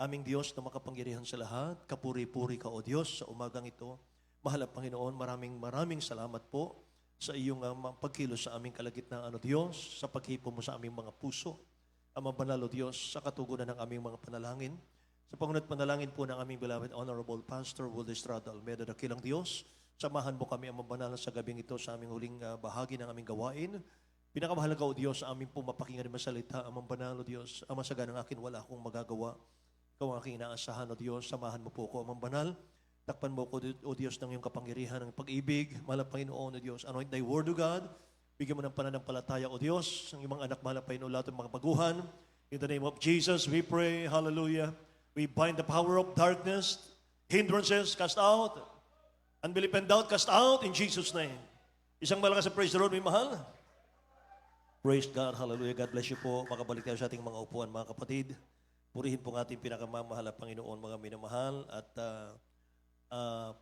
Aming Diyos na makapangyarihan sa lahat, kapuri-puri ka o Diyos sa umagang ito. Mahal na Panginoon, maraming salamat po sa iyong pagkilos sa aming kalagitnaan o Diyos, sa paghipo mo sa aming mga puso. Amang banal o Diyos, sa katugunan ng aming mga panalangin, sa pangunat panalangin po ng aming beloved Honorable Pastor Will Estrada Almeida, dakilang Diyos, samahan mo kami amang banal sa gabing ito sa aming huling bahagi ng aming gawain. Pinakamahalaga o Diyos sa aming pong mapakinggan ng masalita, amang banal o Diyos, amang saga ng akin wala akong magagawa. Ikaw ang aking inaasahan o Diyos, samahan mo po ko amang banal. Takpan mo ko o Diyos ng iyong kapangyarihan, ng pag-ibig, mahal na Panginoon o Diyos. Anoint thy word o God, bigyan mo ng pananampalataya o Diyos, ang iyong mga anak, mahal na Panginoon, lahat ng mga baguhan. In the name of Jesus, we pray, hallelujah. We bind the power of darkness, hindrances, cast out, unbelief and doubt, cast out in Jesus' name. Isang malakas sa praise the Lord, may mahal. Praise God, hallelujah. God bless you po. Makabalik tayo sa ating mga upuan, mga kapatid. Purihin po ng ating pinakamamahal na Panginoon, mga minamahal, at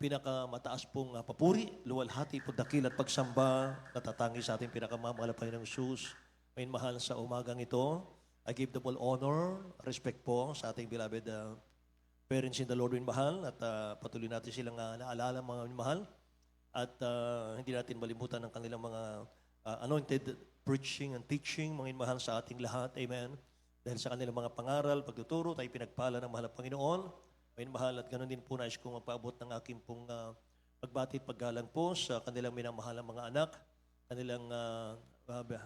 pinakamataas pong papuri, luwalhati, pagdakil at pagsamba, natatangi sa ating pinakamamahal na Panginoong Sus. May mahal sa umagang ito, I give the full honor, respect po sa ating beloved parents in the Lord, may mahal, at patuloy natin silang naalala, mga mahal, at hindi natin malimutan ang kanilang mga anointed preaching and teaching, mga mahal sa ating lahat, amen. Dahil sa kanilang mga pangaral, pagtuturo, tayo pinagpala ng mahal na Panginoon. May mahal at ganoon din po nais kong magpaabot ng aking pong pagbati at paggalang po sa kanilang minamahal na mga anak, kanilang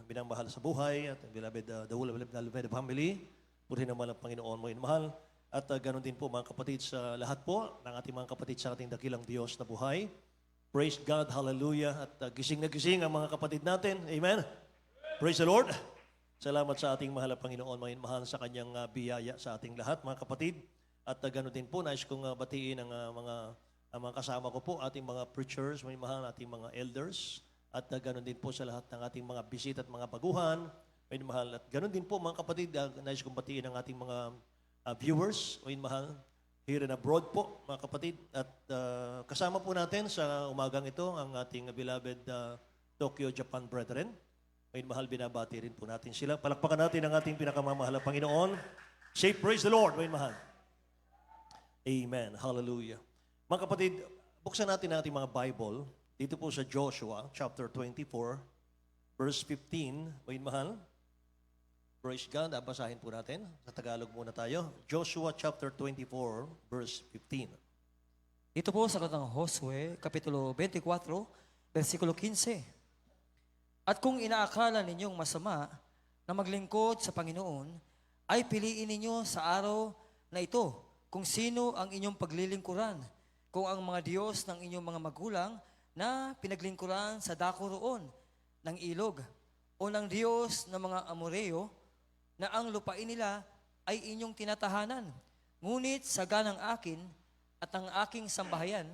minamahal sa buhay, at beloved, the whole beloved family. Purihin ng mahal ng Panginoon mo mahal. At ganoon din po mga kapatid sa lahat po ng ating mga kapatid sa ating dakilang Diyos na buhay. Praise God, hallelujah. At gising na gising ang mga kapatid natin. Amen. Praise the Lord. Salamat sa ating mahal na Panginoon, mahal sa kanyang biyaya sa ating lahat, mga kapatid. At ganoon din po, nais kong batiin ang mga kasama ko po, ating mga preachers, mahal, ating mga elders. At ganoon din po sa lahat ng ating mga bisita at mga baguhan, mahal. At ganoon din po, mga kapatid, nais kong batiin ang ating mga viewers, mahal, here and abroad po, mga kapatid. At kasama po natin sa umagang ito ang ating beloved Tokyo, Japan brethren. May mahal, binabati rin po natin sila. Palakpakan natin ang ating pinakamamahal na Panginoon. Say, praise the Lord, may mahal. Amen. Hallelujah. Mga kapatid, buksan natin ang ating mga Bible. Dito po sa Joshua, chapter 24, verse 15. May mahal. Praise God. Basahin po natin. Sa Tagalog muna tayo. Joshua, chapter 24, verse 15. Ito po sa ng Josue, Kapitulo 24, versikulo 15. At kung inaakala ninyong masama na maglingkod sa Panginoon, ay piliin ninyo sa araw na ito kung sino ang inyong paglilingkuran, kung ang mga Diyos ng inyong mga magulang na pinaglingkuran sa dako roon ng ilog, o ng Diyos ng mga Amoreo na ang lupain nila ay inyong tinatahanan. Ngunit sa ganang akin at ang aking sambahayan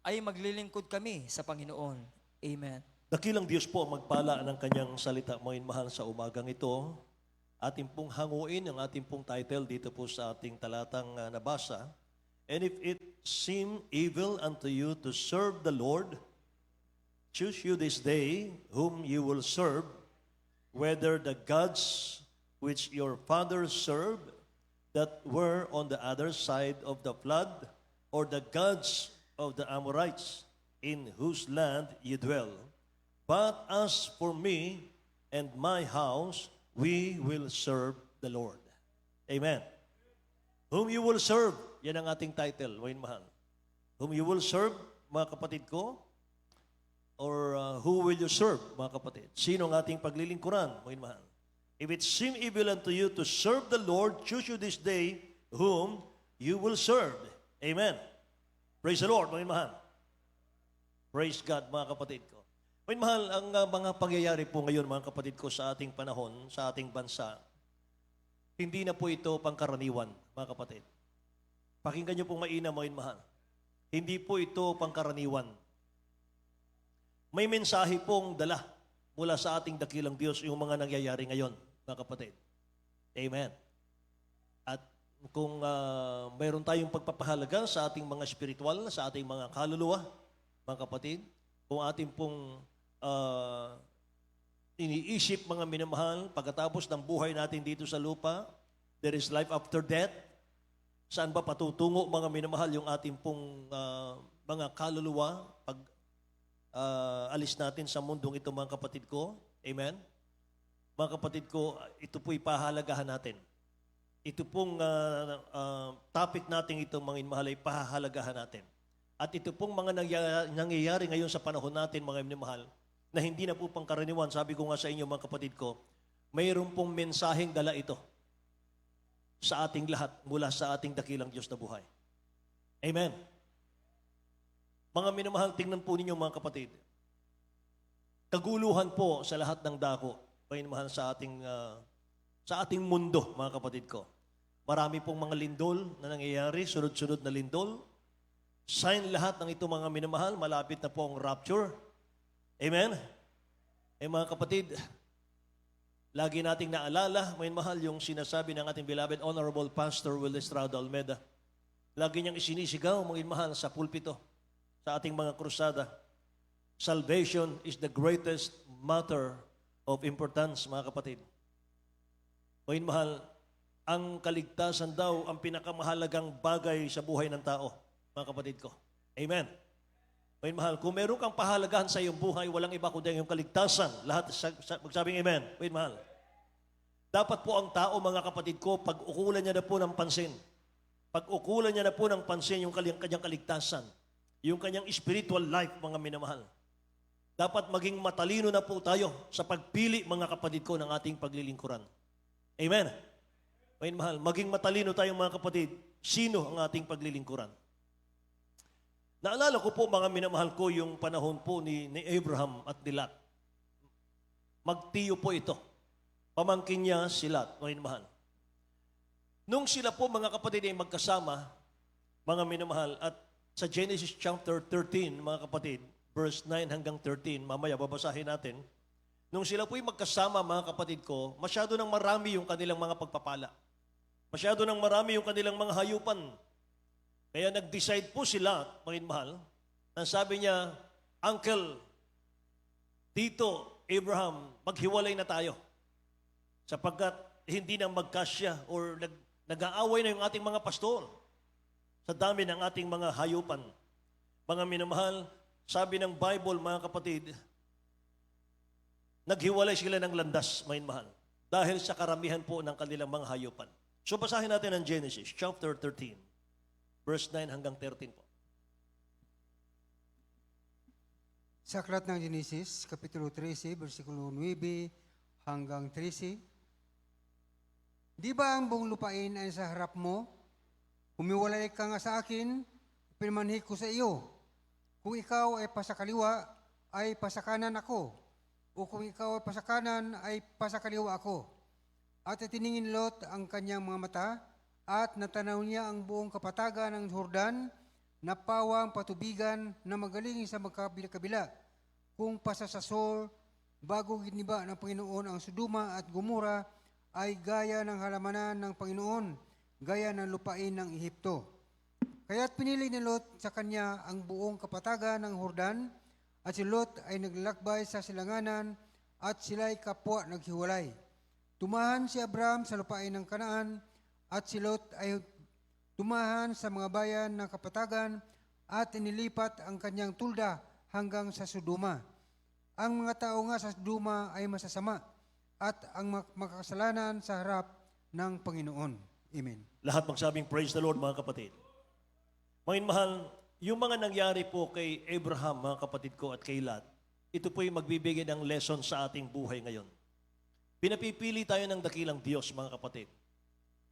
ay maglilingkod kami sa Panginoon. Amen. Dakilang Diyos po ang magpala ng kanyang salita, mga mahal, sa umagang ito. Ating pong hanguin ang ating pong title dito po sa ating talatang nabasa. And if it seem evil unto you to serve the Lord, choose you this day whom you will serve, whether the gods which your fathers served that were on the other side of the flood, or the gods of the Amorites in whose land you dwell. But as for me and my house, we will serve the Lord. Amen. Whom you will serve, yan ang ating title, mga mahal. Whom you will serve, mga kapatid ko, or who will you serve, mga kapatid? Sino ang ating paglilingkuran, mga mahal? If it seem evil unto you to serve the Lord, choose you this day whom you will serve. Amen. Praise the Lord, mga mahal. Praise God, mga kapatid ko. May mahal, ang mga pangyayari po ngayon, mga kapatid ko, sa ating panahon, sa ating bansa, hindi na po ito pangkaraniwan, mga kapatid. Pakinggan niyo pong mainam, mga mahal. Hindi po ito pangkaraniwan. May mensahe pong dala mula sa ating dakilang Diyos yung mga nangyayari ngayon, mga kapatid. Amen. At kung mayroon tayong pagpapahalaga sa ating mga spiritual, sa ating mga kaluluwa, mga kapatid, kung ating pong iniisip, mga minamahal, pagkatapos ng buhay natin dito sa lupa, there is life after death. Saan ba patutungo, mga minamahal, yung ating pong mga kaluluwa pag alis natin sa mundong ito, mga kapatid ko? Amen? Mga kapatid ko, ito po'y pahalagahan natin. Ito pong topic natin ito, mga minamahal, ay pahalagahan natin. At ito pong mga nangyayari ngayon sa panahon natin, mga minamahal, na hindi na po pangkaraniwan, sabi ko nga sa inyo, mga kapatid ko, mayroon pong mensaheng dala ito sa ating lahat mula sa ating dakilang Diyos na buhay. Amen. Mga minamahal, tingnan po ninyo, mga kapatid. Kaguluhan po sa lahat ng dako, mga minamahal, sa ating mundo, mga kapatid ko. Marami pong mga lindol na nangyayari, sunod-sunod na lindol. Sign lahat ng ito, mga minamahal, malapit na po ang rapture. Amen? Mga kapatid, lagi nating naalala, mga minamahal, yung sinasabi ng ating beloved Honorable Pastor Will Estrada Almeda. Lagi niyang isinisigaw, mga minamahal, sa pulpito, sa ating mga krusada. Salvation is the greatest matter of importance, mga kapatid. Mga minamahal, ang kaligtasan daw ang pinakamahalagang bagay sa buhay ng tao, mga kapatid ko. Amen. Mga mahal, kung meron kang pahalagahan sa iyong buhay, walang iba kundi yung kaligtasan. Lahat magsabing amen. Mga mahal. Dapat po ang tao, mga kapatid ko, pag-ukulan niya na po ng pansin. Pag-ukulan niya na po ng pansin yung kanyang kaligtasan. Yung kanyang spiritual life, mga minamahal. Dapat maging matalino na po tayo sa pagpili, mga kapatid ko, ng ating paglilingkuran. Amen. Mga mahal, maging matalino tayong mga kapatid. Sino ang ating paglilingkuran? Naalala ko po, mga minamahal ko, yung panahon po ni Abraham at ni Lot. Magtiyo po ito. Pamangkin niya si Lot, mga minamahal. Nung sila po, mga kapatid, ay magkasama, mga minamahal, at sa Genesis chapter 13, mga kapatid, verse 9 hanggang 13, mamaya babasahin natin, nung sila po ay magkasama, mga kapatid ko, masyado nang marami yung kanilang mga pagpapala. Masyado nang marami yung kanilang mga hayupan. Kaya nag-decide po sila, mga mahal, na sabi niya, Uncle, Tito, Abraham, maghiwalay na tayo. Sapagkat hindi na magkasya or nag-aaway na yung ating mga pastor sa dami ng ating mga hayupan. Mga minamahal, sabi ng Bible, mga kapatid, naghiwalay sila ng landas, mga mahal, dahil sa karamihan po ng kanilang mga hayupan. So basahin natin ang Genesis, chapter 13. Verse 9 hanggang 13 po. Sa aklat ng Genesis, Kapitulo 13, versikulo 9 hanggang 13. Di ba ang buong lupain ay sa harap mo? Humiwalay ka nga sa akin, pinanmanhi ko sa iyo. Kung ikaw ay pasakaliwa, ay pasakanan ako. O kung ikaw ay pasakanan, ay pasakaliwa ako. At itiningin Lot ang kanyang mga mata, at natanaw niya ang buong kapatagan ng Jordan na pawang patubigan na magaling sa magkabila-kabila. Kung pasasasol, bago giniba ng Panginoon ang Sodoma at Gomora, ay gaya ng halamanan ng Panginoon, gaya ng lupain ng Ehipto. Kaya't pinili ni Lot sa kanya ang buong kapatagan ng Jordan, at si Lot ay naglalakbay sa silanganan, at sila'y kapwa naghiwalay. Tumahan si Abraham sa lupain ng Kanaan, at si Lot ay tumahan sa mga bayan ng kapatagan at inilipat ang kanyang tulda hanggang sa Sodoma. Ang mga tao nga sa Sodoma ay masasama at ang makakasalanan sa harap ng Panginoon. Amen. Lahat magsabing praise the Lord, mga kapatid. Mga mahal, yung mga nangyari po kay Abraham, mga kapatid ko, at kay Lot, ito po yung magbibigay ng lesson sa ating buhay ngayon. Pinapipili tayo ng dakilang Diyos, mga kapatid.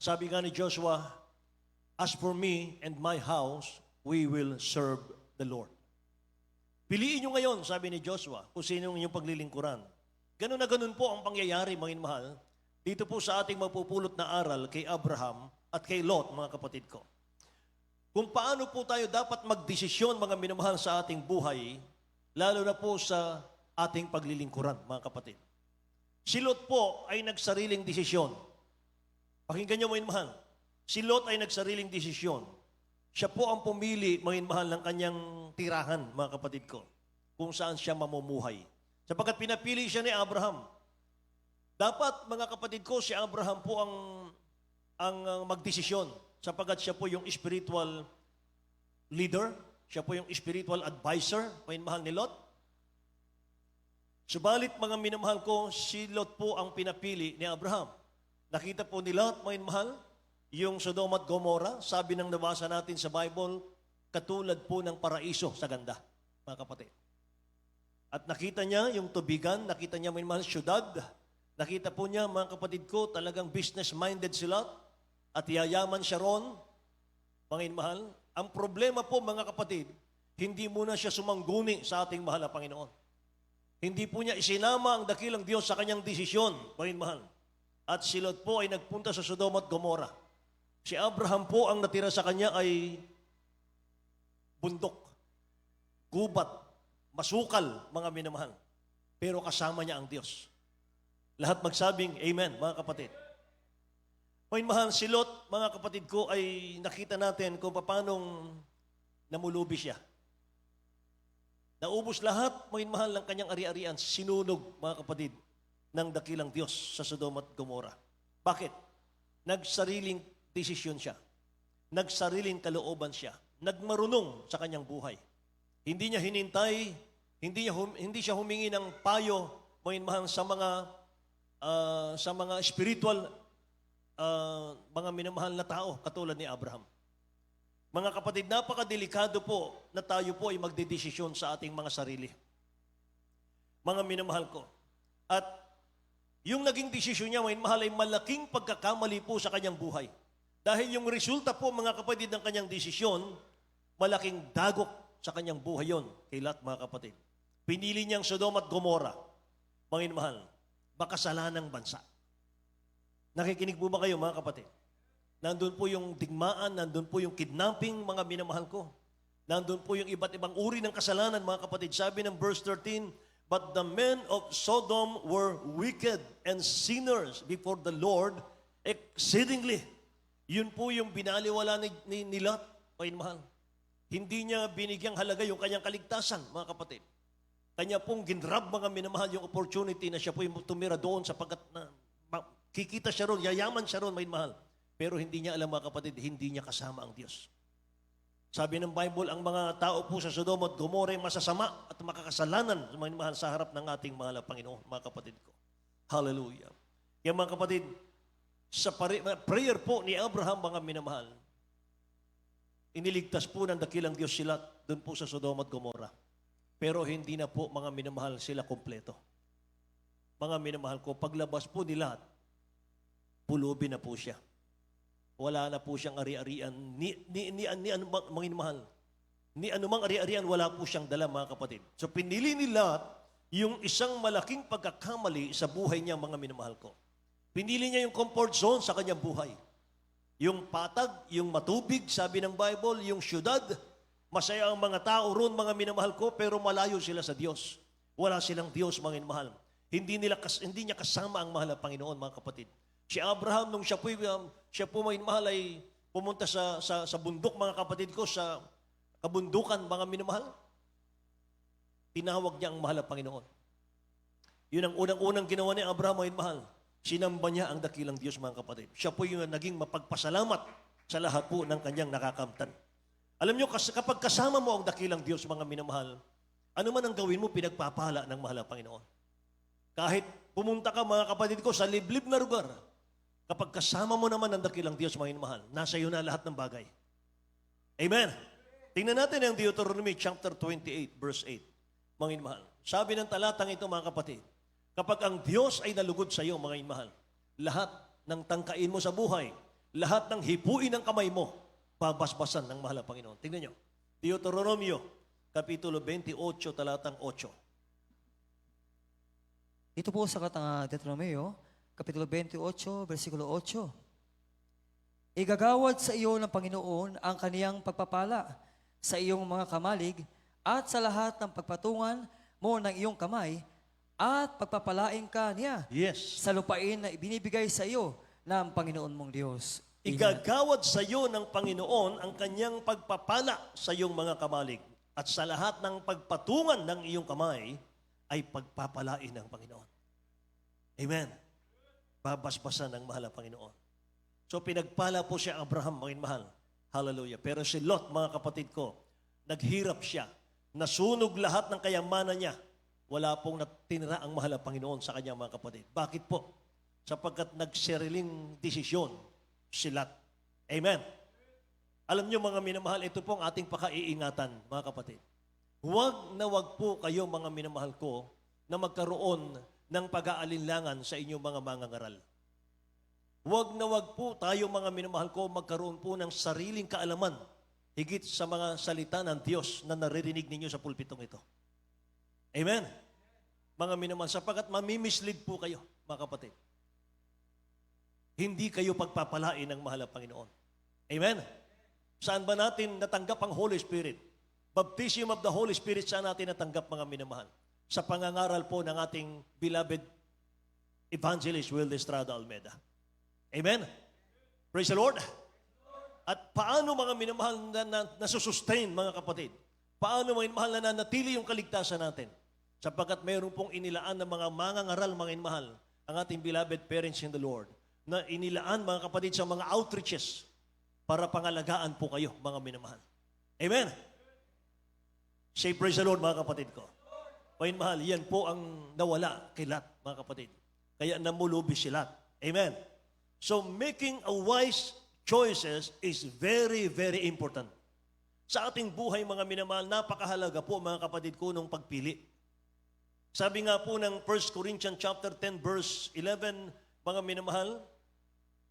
Sabi nga ni Joshua, as for me and my house, we will serve the Lord. Piliin nyo ngayon, sabi ni Joshua, kung sino ang inyong paglilingkuran. Ganun na ganun po ang pangyayari, mga mahal, dito po sa ating mapupulot na aral kay Abraham at kay Lot, mga kapatid ko. Kung paano po tayo dapat magdesisyon, mga minamahal, sa ating buhay, lalo na po sa ating paglilingkuran, mga kapatid. Si Lot po ay nagsariling desisyon. Pakinggan niyo, mga mahal. Si Lot ay nagsariling desisyon. Siya po ang pumili, mga mahal, ng kanyang tirahan, mga kapatid ko, kung saan siya mamumuhay. Sapagkat pinapili siya ni Abraham. Dapat, mga kapatid ko, si Abraham po ang magdesisyon sapagkat siya po yung spiritual leader, siya po yung spiritual advisor, mga mahal ni Lot. Subalit mga minamahal ko, si Lot po ang pinapili ni Abraham. Nakita po ni Lot, mga mahal, yung Sodom at Gomorrah, sabi ng nabasa natin sa Bible, katulad po ng paraiso sa ganda, mga kapatid. At nakita niya yung tubigan, nakita niya mga mahal, syudad. Nakita po niya, mga kapatid ko, talagang business-minded si Lot at yayaman siya ron, mga mahal. Ang problema po, mga kapatid, hindi muna siya sumangguni sa ating mahal na Panginoon. Hindi po niya isinama ang dakilang Diyos sa kanyang desisyon, mga mahal. At si Lot po ay nagpunta sa Sodom at Gomorrah. Si Abraham po ang natira sa kanya ay bundok, gubat, masukal, mga minamahal. Pero kasama niya ang Diyos. Lahat magsabing amen, mga kapatid. Mga mahal, si Lot, mga kapatid ko, ay nakita natin kung paanong namulubi siya. Naubos lahat, mga mahal, ng kanyang ari-arian, sinunog, mga kapatid, ng dakilang Diyos sa Sodom at Gomorrah. Bakit? Nagsariling desisyon siya. Nagsariling kalooban siya. Nagmarunong sa kanyang buhay. Hindi niya hinintay, hindi siya humingi ng payo, mga mahal, sa mga spiritual, mga minamahal na tao, katulad ni Abraham. Mga kapatid, napakadelikado po na tayo po ay magdedesisyon sa ating mga sarili. Mga minamahal ko. At yung naging desisyon niya, mga mahal, ay malaking pagkakamali po sa kanyang buhay. Dahil yung resulta po, mga kapatid, ng kanyang desisyon, malaking dagok sa kanyang buhay yon kay Lot, mga kapatid. Pinili niyang Sodom at Gomorrah, mga mahal, makasalanang bansa. Nakikinig po ba kayo, mga kapatid? Nandun po yung digmaan, nandun po yung kidnapping, mga minamahal ko. Nandun po yung iba't ibang uri ng kasalanan, mga kapatid. Sabi ng verse 13, "But the men of Sodom were wicked and sinners before the Lord exceedingly." Yun po yung binaliwala ni Lot, mga minamahal. Hindi niya binigyang halaga yung kanyang kaligtasan, mga kapatid. Kanya pong ginrab, mga minamahal, yung opportunity na siya po yung tumira doon sapagkat na kikita siya ron, yayaman siya ron, mga minamahal. Pero hindi niya alam, mga kapatid, hindi niya kasama ang Diyos. Sabi ng Bible, ang mga tao po sa Sodom at Gomorrah ay masasama at makakasalanan, mga minamahal, sa harap ng ating mahal na Panginoon, mga kapatid ko. Hallelujah. Kaya mga kapatid, sa prayer po ni Abraham, mga minamahal, iniligtas po ng dakilang Diyos sila doon po sa Sodom at Gomorrah. Pero hindi na po, mga minamahal, sila kompleto. Mga minamahal ko, paglabas po nila, pulubi na po siya. Wala na po siyang ari-arian. Ni anumang, mga minamahal, ni anumang ari-arian, wala po siyang dala, mga kapatid. So pinili nila yung isang malaking pagkakamali sa buhay niya, mga minamahal ko. Pinili niya yung comfort zone sa kanyang buhay. Yung patag, yung matubig, sabi ng Bible, yung syudad, masaya ang mga tao roon, mga minamahal ko, pero malayo sila sa Diyos. Wala silang Diyos, mga minamahal. Hindi niya kasama ang mahal na Panginoon, mga kapatid. Si Abraham, nung siya po mga minamahal, ay pumunta sa bundok, mga kapatid ko, sa kabundukan, mga minamahal, tinawag niya ang mahal na Panginoon. Yun ang unang-unang ginawa ni Abraham, mga minamahal. Sinamba niya ang dakilang Diyos, mga kapatid. Siya po yung naging mapagpasalamat sa lahat po ng kanyang nakakamtan. Alam niyo, kapag kasama mo ang dakilang Diyos, mga minamahal, ano man ang gawin mo, pinagpapala ng mahal na Panginoon. Kahit pumunta ka, mga kapatid ko, sa liblib na lugar, kapag kasama mo naman ang dakilang Diyos, mga minamahal, nasa iyo na lahat ng bagay. Amen. Tingnan natin ang Deuteronomy chapter 28, verse 8. Mga minamahal. Sabi ng talatang ito, mga kapatid, kapag ang Diyos ay nalugod sa iyo, mga minamahal, lahat ng tangkain mo sa buhay, lahat ng hipuin ng kamay mo, babasbasan ng mahal na Panginoon. Tingnan nyo. Deuteronomio, Kapitulo 28, talatang 8. Ito po sa Deuteronomio, Kapitulo 28, versikulo 8. Igagawad sa iyo ng Panginoon ang kaniyang pagpapala sa iyong mga kamalig at sa lahat ng pagpatungan mo ng iyong kamay at pagpapalain ka niya Yes. sa lupain na ibinibigay sa iyo ng Panginoon mong Diyos. Igagawad sa iyo ng Panginoon ang kanyang pagpapala sa iyong mga kamalig at sa lahat ng pagpatungan ng iyong kamay ay pagpapalain ng Panginoon. Amen. Babasbasan ng mahal na Panginoon. So pinagpala po siya Abraham, mga mahal. Hallelujah. Pero si Lot, mga kapatid ko, naghirap siya. Nasunog lahat ng kayamanan niya. Wala pong natinira ang mahal na Panginoon sa kanya, mga kapatid. Bakit po? Sapagkat nagsariling desisyon si Lot. Amen. Alam niyo mga minamahal, ito pong ating pakaiingatan, mga kapatid. Huwag na huwag po kayo, mga minamahal ko, na magkaroon ng pag-aalinlangan sa inyong mga mangangaral. Huwag na huwag po tayo, mga minamahal ko, magkaroon po ng sariling kaalaman higit sa mga salita ng Diyos na naririnig ninyo sa pulpitong ito. Amen? Mga minamahal, sapagkat mamimislead po kayo, mga kapatid. Hindi kayo pagpapalain ng mahal na Panginoon. Amen? Saan ba natin natanggap ang Holy Spirit? Baptism of the Holy Spirit, saan natin natanggap, mga minamahal? Sa pangangaral po ng ating beloved evangelist Will Estrada Almeida. Amen? Praise the Lord. At paano, mga minamahal, nasusustain, mga kapatid? Paano, mga minamahal, na nanatili yung kaligtasan natin? Sapagkat mayroon pong inilaan ng mga mangangaral, mga minamahal, ang ating beloved parents in the Lord, na inilaan, mga kapatid, sa mga outreaches para pangalagaan po kayo, mga minamahal. Amen? Say praise the Lord, mga kapatid ko. Mga minamahal, yan po ang nawala kay Lot, mga kapatid. Kaya namulubi si Lot. Amen? So, making a wise choices is very, very important. Sa ating buhay, mga minamahal, napakahalaga po, mga kapatid ko, ng pagpili. Sabi nga po ng 1 Corinthians chapter 10, verse 11, mga minamahal,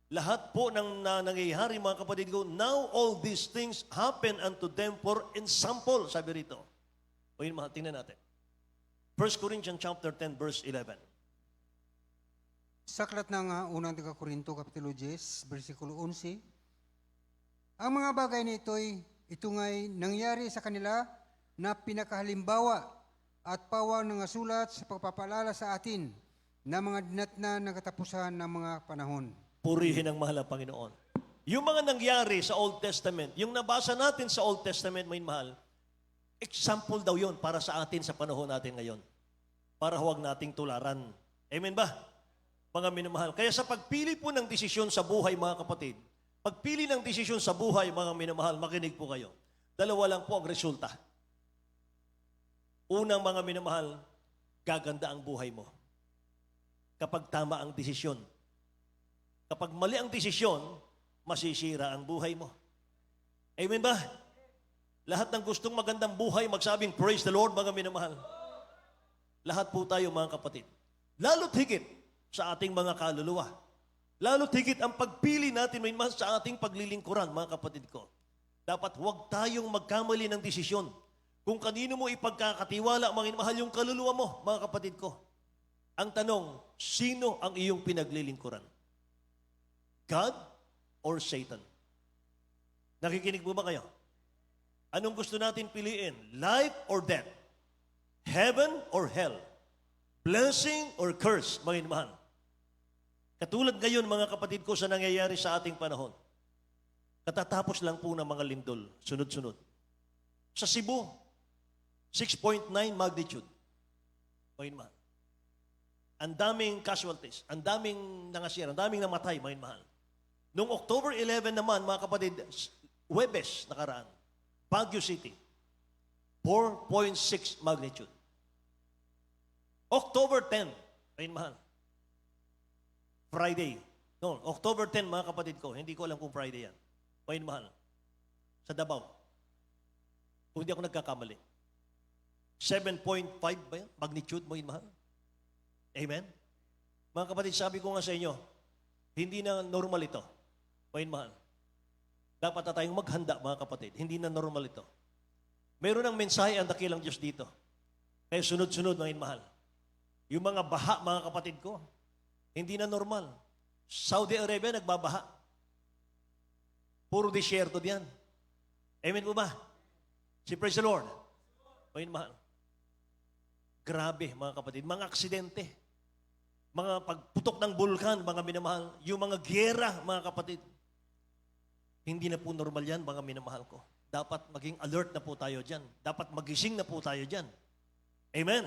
lahat po ng nangyayari, mga kapatid ko, now all these things happen unto them for example, sabi rito. O yun, mga, tingnan natin. 1 Corinthians chapter 10, verse 11. Sa aklat ng unang taga Korinto, Kapitulo 10, versikulo 11, ang mga bagay na ito nga'y nangyari sa kanila na pinakahalimbawa at pawang ng sulat sa pagpapaalala sa atin na mga dinatna ng katapusan ng mga panahon. Purihin ang mahal na Panginoon. Yung mga nangyari sa Old Testament, yung nabasa natin sa Old Testament, may mahal, example daw yon para sa atin sa panahon natin ngayon. Para huwag nating tularan. Amen ba? Mga minamahal. Kaya sa pagpili po ng desisyon sa buhay, mga kapatid, pagpili ng desisyon sa buhay, mga minamahal, makinig po kayo. Dalawa lang po ang resulta. Unang, mga minamahal, gaganda ang buhay mo. Kapag tama ang desisyon. Kapag mali ang desisyon, masisira ang buhay mo. Amen ba? Lahat ng gustong magandang buhay, magsabing, praise the Lord, mga minamahal. Lahat po tayo, mga kapatid. Lalo't higit sa ating mga kaluluwa. Lalo't higit ang pagpili natin, may mas sa ating paglilingkuran, mga kapatid ko. Dapat huwag tayong magkamali ng desisyon. Kung kanino mo ipagkakatiwala, mga mahal, yung kaluluwa mo, mga kapatid ko. Ang tanong, sino ang iyong pinaglilingkuran? God or Satan? Nakikinig po ba kayo? Anong gusto natin piliin? Life or death? Heaven or hell? Blessing or curse, mga mahal? Katulad ngayon, mga kapatid ko, sa nangyayari sa ating panahon. Katatapos lang po ng mga lindol, sunod-sunod. Sa Cebu, 6.9 magnitude. Mga mahal. Ang daming casualties, ang daming nangasira, ang daming namatay, mga mahal. Noong October 11 naman, mga kapatid, Huwebes nakaraan, Baguio City, 4.6 magnitude. October 10, ayun mahal. Friday. No, October 10, mga kapatid ko. Hindi ko alam kung Friday yan. Ayun mahal. Sa Davao. Kung hindi ako nagkakamali. 7.5 ba yan? Magnitude mo yun, mahal. Amen? Mga kapatid, sabi ko nga sa inyo, hindi na normal ito. Ayun mahal. Dapat na tayong maghanda, mga kapatid. Hindi na normal ito. Meron ng mensahe ang dakilang Diyos dito. Kaya sunod-sunod, mga mahal. Yung mga baha, mga kapatid ko, hindi na normal. Saudi Arabia, nagbabaha. Puro disyerto diyan. Amen po ba? Si praise the Lord. Ayun, mahal. Grabe, mga kapatid. Mga aksidente. Mga pagputok ng bulkan, mga minamahal. Yung mga gyera, mga kapatid. Hindi na po normal yan, mga minamahal ko. Dapat maging alert na po tayo dyan. Dapat magising na po tayo dyan. Amen?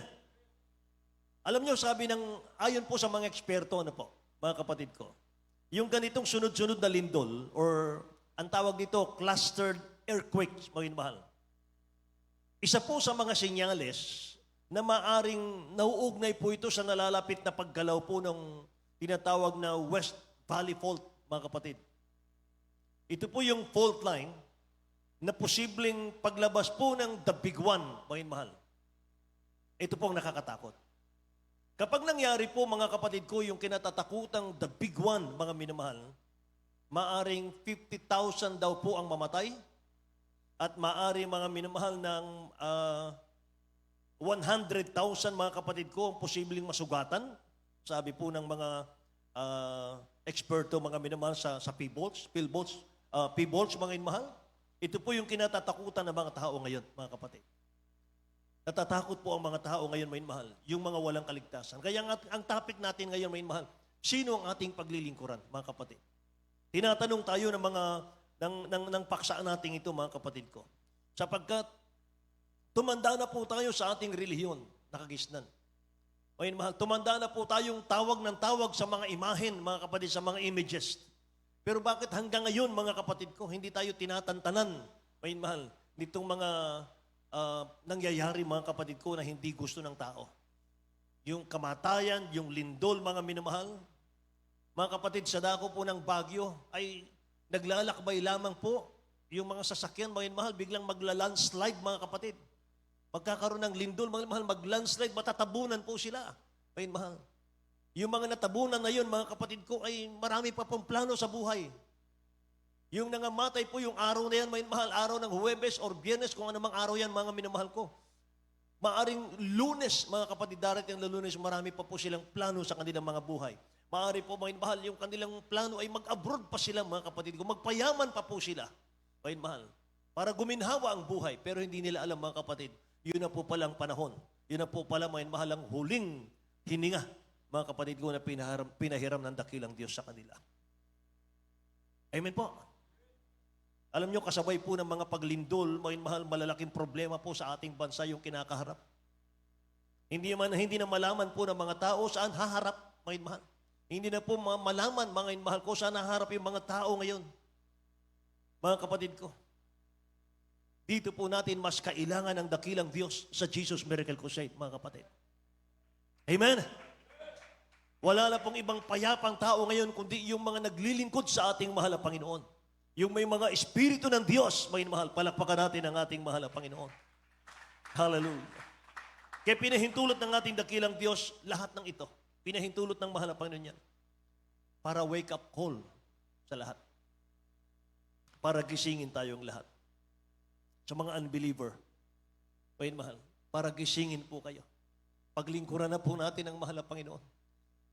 Alam nyo, sabi ng, ayon po sa mga eksperto, ano po, mga kapatid ko, yung ganitong sunod-sunod na lindol or ang tawag dito, clustered earthquakes, mga minamahal. Isa po sa mga senyales na maaring nauugnay po ito sa nalalapit na paggalaw po ng tinatawag na West Valley Fault, mga kapatid. Ito po yung fault line na posibleng paglabas po ng The Big One, mga minamahal. Ito po ang nakakatakot. Kapag nangyari po, mga kapatid ko, yung kinatatakutang The Big One, mga minamahal, maaring 50,000 daw po ang mamatay at maaring mga minamahal ng 100,000 mga kapatid ko ang posibleng masugatan. Sabi po ng mga eksperto, mga minamahal sa P-bolts, mga minamahal. Ito po yung kinatatakutan ng mga tao ngayon, mga kapatid. Natatakot po ang mga tao ngayon, mga minamahal, yung mga walang kaligtasan. Kaya ang topic natin ngayon, mga minamahal, sino ang ating paglilingkuran, mga kapatid? Tinatanong tayo ng mga ng paksa natin ito, mga kapatid ko. Sapagkat tumanda na po tayo sa ating relihiyon, nakagisnan. Mga mahal, tumanda na po tayong tawag ng tawag sa mga imahen, mga kapatid, sa mga images. Pero bakit hanggang ngayon, mga kapatid ko, hindi tayo tinatantanan, mga mahal, nitong mga nangyayari, mga kapatid ko, na hindi gusto ng tao? Yung kamatayan, yung lindol, mga minamahal. Mga kapatid, sa dako po ng Bagyo ay naglalakbay lamang po yung mga sasakyan, mga minamahal, biglang magla-landslide, mga kapatid. Magkakaroon ng lindol, mga minamahal, mag-landslide, matatabunan po sila, mga minamahal. Yung mga natabunan na yun, mga kapatid ko, ay marami pa pong plano sa buhay. Yung nangamatay po yung araw na yan, mga minamahal, araw ng Huwebes or Biyernes, kung anumang araw yan, mga minamahal ko. Maaring Lunes, mga kapatid, darating na Lunes, marami pa po silang plano sa kanilang mga buhay. Maaari po, mga minamahal, yung kanilang plano ay mag-abroad pa sila, mga kapatid ko. Magpayaman pa po sila, mga minamahal, para guminhawa ang buhay. Pero hindi nila alam, mga kapatid, yun na po palang panahon. Yun na po pala, mga minamahal, ang huling hininga, mga kapatid ko, na pinahiram ng dakilang Diyos sa kanila. Amen po. Alam nyo, kasabay po ng mga paglindol, mga minamahal, malalaking problema po sa ating bansa yung kinakaharap. Hindi na malaman po ng mga tao saan haharap, mga minamahal. Hindi na po malaman, mga minamahal ko, saan haharap yung mga tao ngayon. Mga kapatid ko, dito po natin mas kailangan ng dakilang Diyos sa Jesus Miracle Crusade, mga kapatid. Amen? Wala na pong ibang payapang tao ngayon, kundi yung mga naglilingkod sa ating mahal na Panginoon. Yung may mga Espiritu ng Diyos, mga mahal, palakpakan natin ang ating mahal na Panginoon. Hallelujah. Kaya pinahintulot ng ating dakilang Diyos lahat ng ito. Pinahintulot ng mahal na Panginoon yan. Para wake up call sa lahat. Para gisingin tayong lahat. Sa mga unbeliever, mga mahal, para gisingin po kayo. Paglingkuran na po natin ang mahal na Panginoon.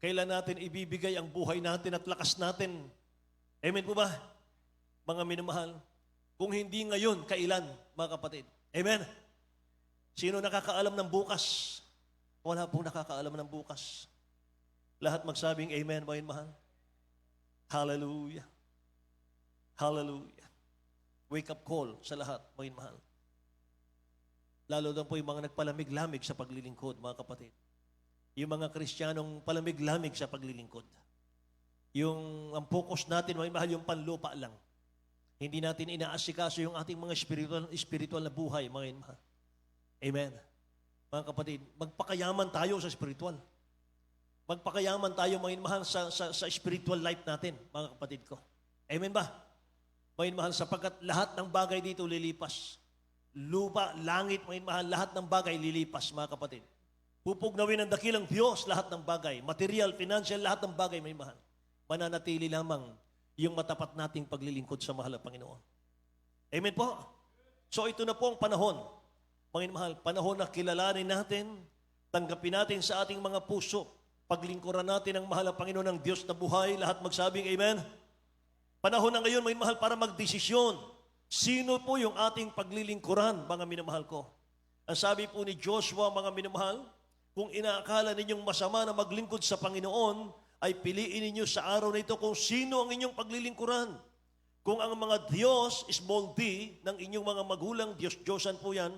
Kailan natin ibibigay ang buhay natin at lakas natin? Amen po ba? Mga minamahal, kung hindi ngayon, kailan, mga kapatid? Amen? Sino nakakaalam ng bukas? Wala pong nakakaalam ng bukas. Lahat magsabing amen, mga minamahal. Hallelujah. Hallelujah. Wake up call sa lahat, mga minamahal. Lalo na po yung mga nagpalamig-lamig sa paglilingkod, mga kapatid. Yung mga Kristiyanong palamig-lamig sa paglilingkod. Yung ang focus natin, mga minamahal, yung panlupa lang. Hindi natin inaasikaso yung ating mga spiritual na buhay, mga minamahal. Amen. Mga kapatid, magpakayaman tayo sa spiritual. Magpakayaman tayo, mga minamahal, sa spiritual life natin, mga kapatid ko. Amen ba? Mga minamahal, sapagkat lahat ng bagay dito lilipas. Lupa, langit, mga minamahal, lahat ng bagay lilipas, mga kapatid. Pupugnawin ng dakilang Diyos lahat ng bagay. Material, financial, lahat ng bagay, mga minamahal. Mananatili lamang yung matapat nating paglilingkod sa mahal na Panginoon. Amen po? So ito na po ang panahon, mga minamahal, panahon na kilalanin natin, tanggapin natin sa ating mga puso, paglingkuran natin ang mahal na Panginoon ng Diyos na buhay, lahat magsabing amen. Panahon na ngayon, mga minamahal, para magdesisyon. Sino po yung ating paglilingkuran, mga minamahal ko? Ang sabi po ni Joshua, mga minamahal, kung inaakala ninyong masama na maglingkod sa Panginoon, ay piliin ninyo sa araw na ito kung sino ang inyong paglilingkuran. Kung ang mga Diyos, small d, ng inyong mga magulang, Diyos-Diyosan po yan,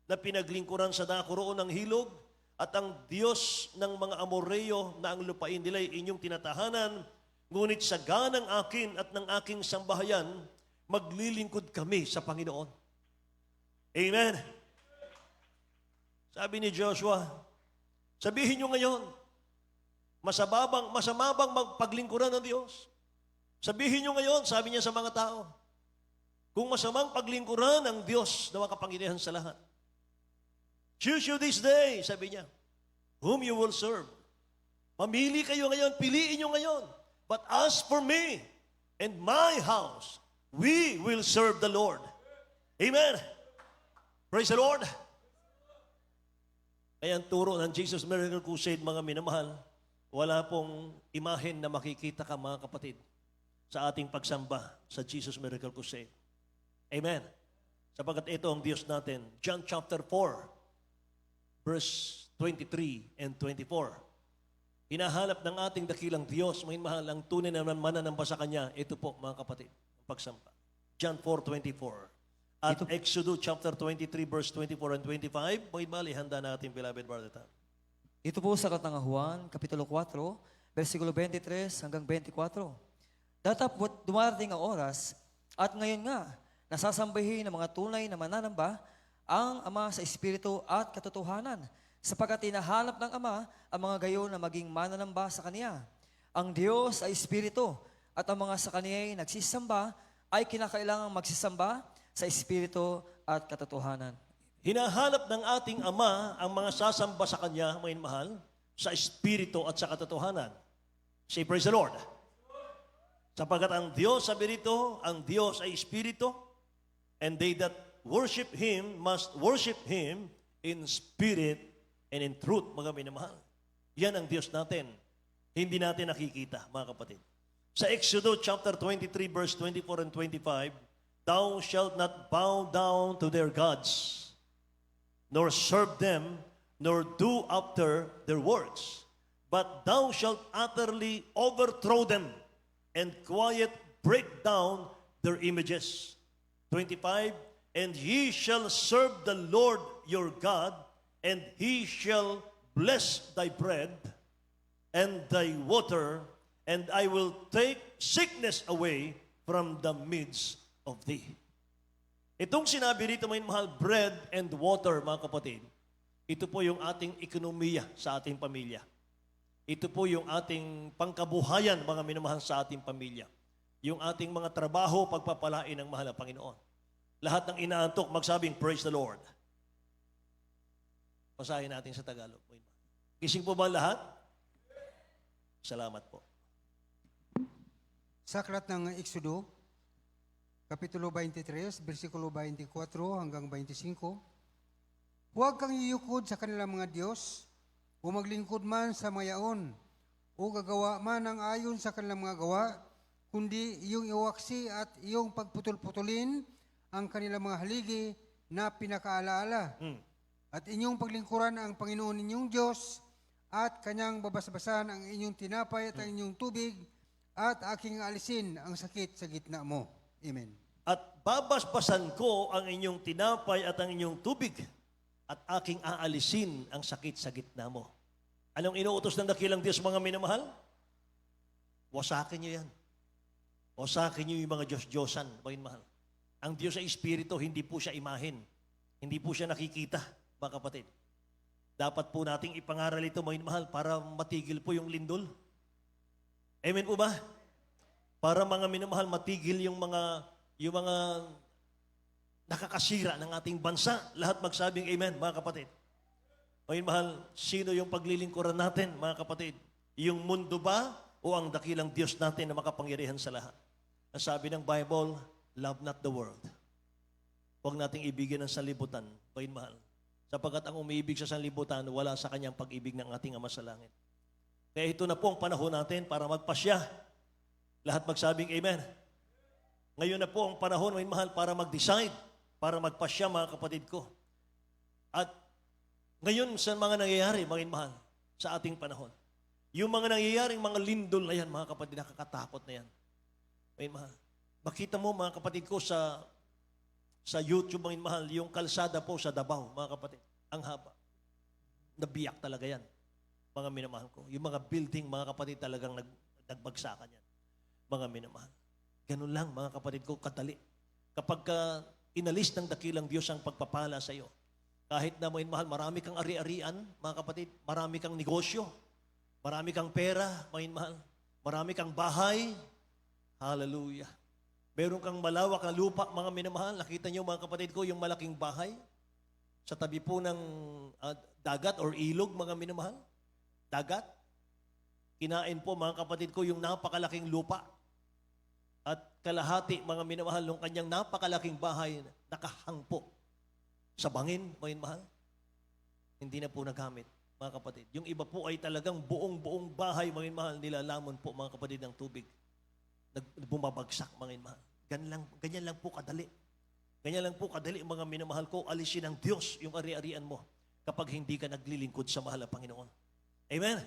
na pinaglingkuran sa dako roon ng hilog, at ang Diyos ng mga Amoreo na ang lupain nila ay inyong tinatahanan, Ngunit sa ganang akin at ng aking sambahayan, maglilingkod kami sa Panginoon. Amen. Sabi ni Joshua, sabihin nyo ngayon, masama bang magpaglingkuran ng Diyos? Sabihin nyo ngayon, sabi niya sa mga tao, kung masamang paglingkuran ng Diyos na makapangyarihan sa lahat. Choose you this day, sabi niya, whom you will serve. Mamili kayo ngayon, piliin nyo ngayon. But as for me and my house, we will serve the Lord. Amen. Praise the Lord. Kaya ang turo ng Jesus Miracle Crusade, mga minamahal, wala pong imahen na makikita ka, mga kapatid, sa ating pagsamba sa Jesus Miracle Crusade. Amen. Sapagkat ito ang Diyos natin. John chapter 4, verse 23 and 24. Hinahanap ng ating dakilang Diyos, mga mahal, ang tunay na mananamba sa Kanya. Ito po, mga kapatid, ang pagsamba. John 4:24. At Exodus chapter 23, verse 24 and 25. Mga mahal, ihanda natin, beloved brother. Ito po sa Aklat ng Juan, Kapitulo 4, versikulo 23 hanggang 24. Datapot dumarating ang oras, at ngayon nga, nasasambahin ng mga tunay na mananamba ang Ama sa Espiritu at katotohanan, sapagkat hinahanap ng Ama ang mga gayon na maging mananamba sa Kaniya. Ang Diyos ay Espiritu, at ang mga sa Kaniya ay nagsisamba ay kinakailangang magsisamba sa Espiritu at katotohanan. Hinahanap ng ating Ama ang mga sasamba sa Kanya, mga mahal, sa Espiritu at sa katotohanan. Say, praise the Lord. Sapagkat ang Diyos, sabi rito, ang Diyos ay Espiritu, and they that worship Him must worship Him in spirit and in truth, mga minamahal. Yan ang Diyos natin. Hindi natin nakikita, mga kapatid. Sa Exodus chapter 23, verse 24 and 25, thou shalt not bow down to their gods, nor serve them, nor do after their works. But thou shalt utterly overthrow them, and quiet break down their images. 25, and ye shall serve the Lord your God, and He shall bless thy bread and thy water, and I will take sickness away from the midst of thee. Itong sinabi rito, may mahal, bread and water, mga kapatid, ito po yung ating ekonomiya sa ating pamilya. Ito po yung ating pangkabuhayan, mga minamahal, sa ating pamilya. Yung ating mga trabaho, pagpapalain ng mahal na Panginoon. Lahat ng inaantok, magsabing, praise the Lord. Basahin natin sa Tagalog. Gising po ba lahat? Salamat po. Sa aklat ng Exodo, Kapitulo 23, versikulo 24 hanggang 25, huwag kang yuyukod sa kanilang mga Diyos, o maglingkod man sa mayaon, o gagawa man ng ayon sa kanilang mga gawa, kundi iyong iwaksi at iyong pagputol-putulin ang kanilang mga haligi na pinakaalaala. At inyong paglingkuran ang Panginoon ninyong Diyos, at kanyang babasbasan ang inyong tinapay at ang inyong tubig, at aking alisin ang sakit sa gitna mo. Amen. At babasbasan ko ang inyong tinapay at ang inyong tubig, at aking aalisin ang sakit sa gitna mo. Anong inuutos ng dakilang Diyos, mga minamahal? Wasakin niyo yan. Wasakin niyo yung mga Diyos-Diyosan, mga minamahal. Ang Diyos ay Espiritu, hindi po siya imahin. Hindi po siya nakikita, mga kapatid. Dapat po nating ipangaral ito, mga minamahal, para matigil po yung lindol. Amen po ba? Para mga minamahal, matigil yung mga nakakasira ng ating bansa. Lahat magsabing amen, mga kapatid. Mga mahal, sino yung paglilingkuran natin, mga kapatid? Yung mundo ba o ang dakilang Diyos natin na makapangyarihan sa lahat? Ang sabi ng Bible, love not the world. Huwag nating ibigin ang sanlibutan, mga mahal. Sapagkat ang umiibig sa sanlibutan, wala sa kanyang pag-ibig ng ating Ama sa langit. Kaya ito na po ang panahon natin para magpasya. Lahat magsabing amen. Ngayon na po ang panahon, mga mahal, para mag-decide, para magpasya, mga kapatid ko. At ngayon sa mga nangyayari, mga mahal, sa ating panahon, yung mga nangyayaring mga lindol na yan, mga kapatid, nakakatakot na yan. Mga mahal, makita mo, mga kapatid ko, sa YouTube, mga mahal, yung kalsada po sa Davao, mga kapatid, ang haba. Nabiyak talaga yan, mga minamahal ko. Yung mga building, mga kapatid, talagang nagbagsakan yan. mga minamahal. Ganun lang, mga kapatid ko, kadali. Kapag inalis ng dakilang Diyos ang pagpapala sa iyo, kahit na mga mahal, marami kang ari-arian, mga kapatid, marami kang negosyo, marami kang pera, mga mahal, marami kang bahay, hallelujah. Meron kang malawak na lupa, mga minamahal. Nakita niyo, mga kapatid ko, yung malaking bahay sa tabi po ng dagat or ilog, mga minamahal. Dagat. Kinain po, mga kapatid ko, yung napakalaking lupa. At kalahati, mga minamahal, ng kanyang napakalaking bahay, nakahangpo sa bangin, mga minamahal. Hindi na po nagamit, mga kapatid. Yung iba po ay talagang buong bahay, mga minamahal, nilalamon po, mga kapatid, ng tubig. Bumabagsak, mga minamahal. Ganyan lang po kadali. Ganyan lang po kadali, mga minamahal ko, alisin ng Diyos yung ari-arian mo kapag hindi ka naglilingkod sa mahal na Panginoon. Amen?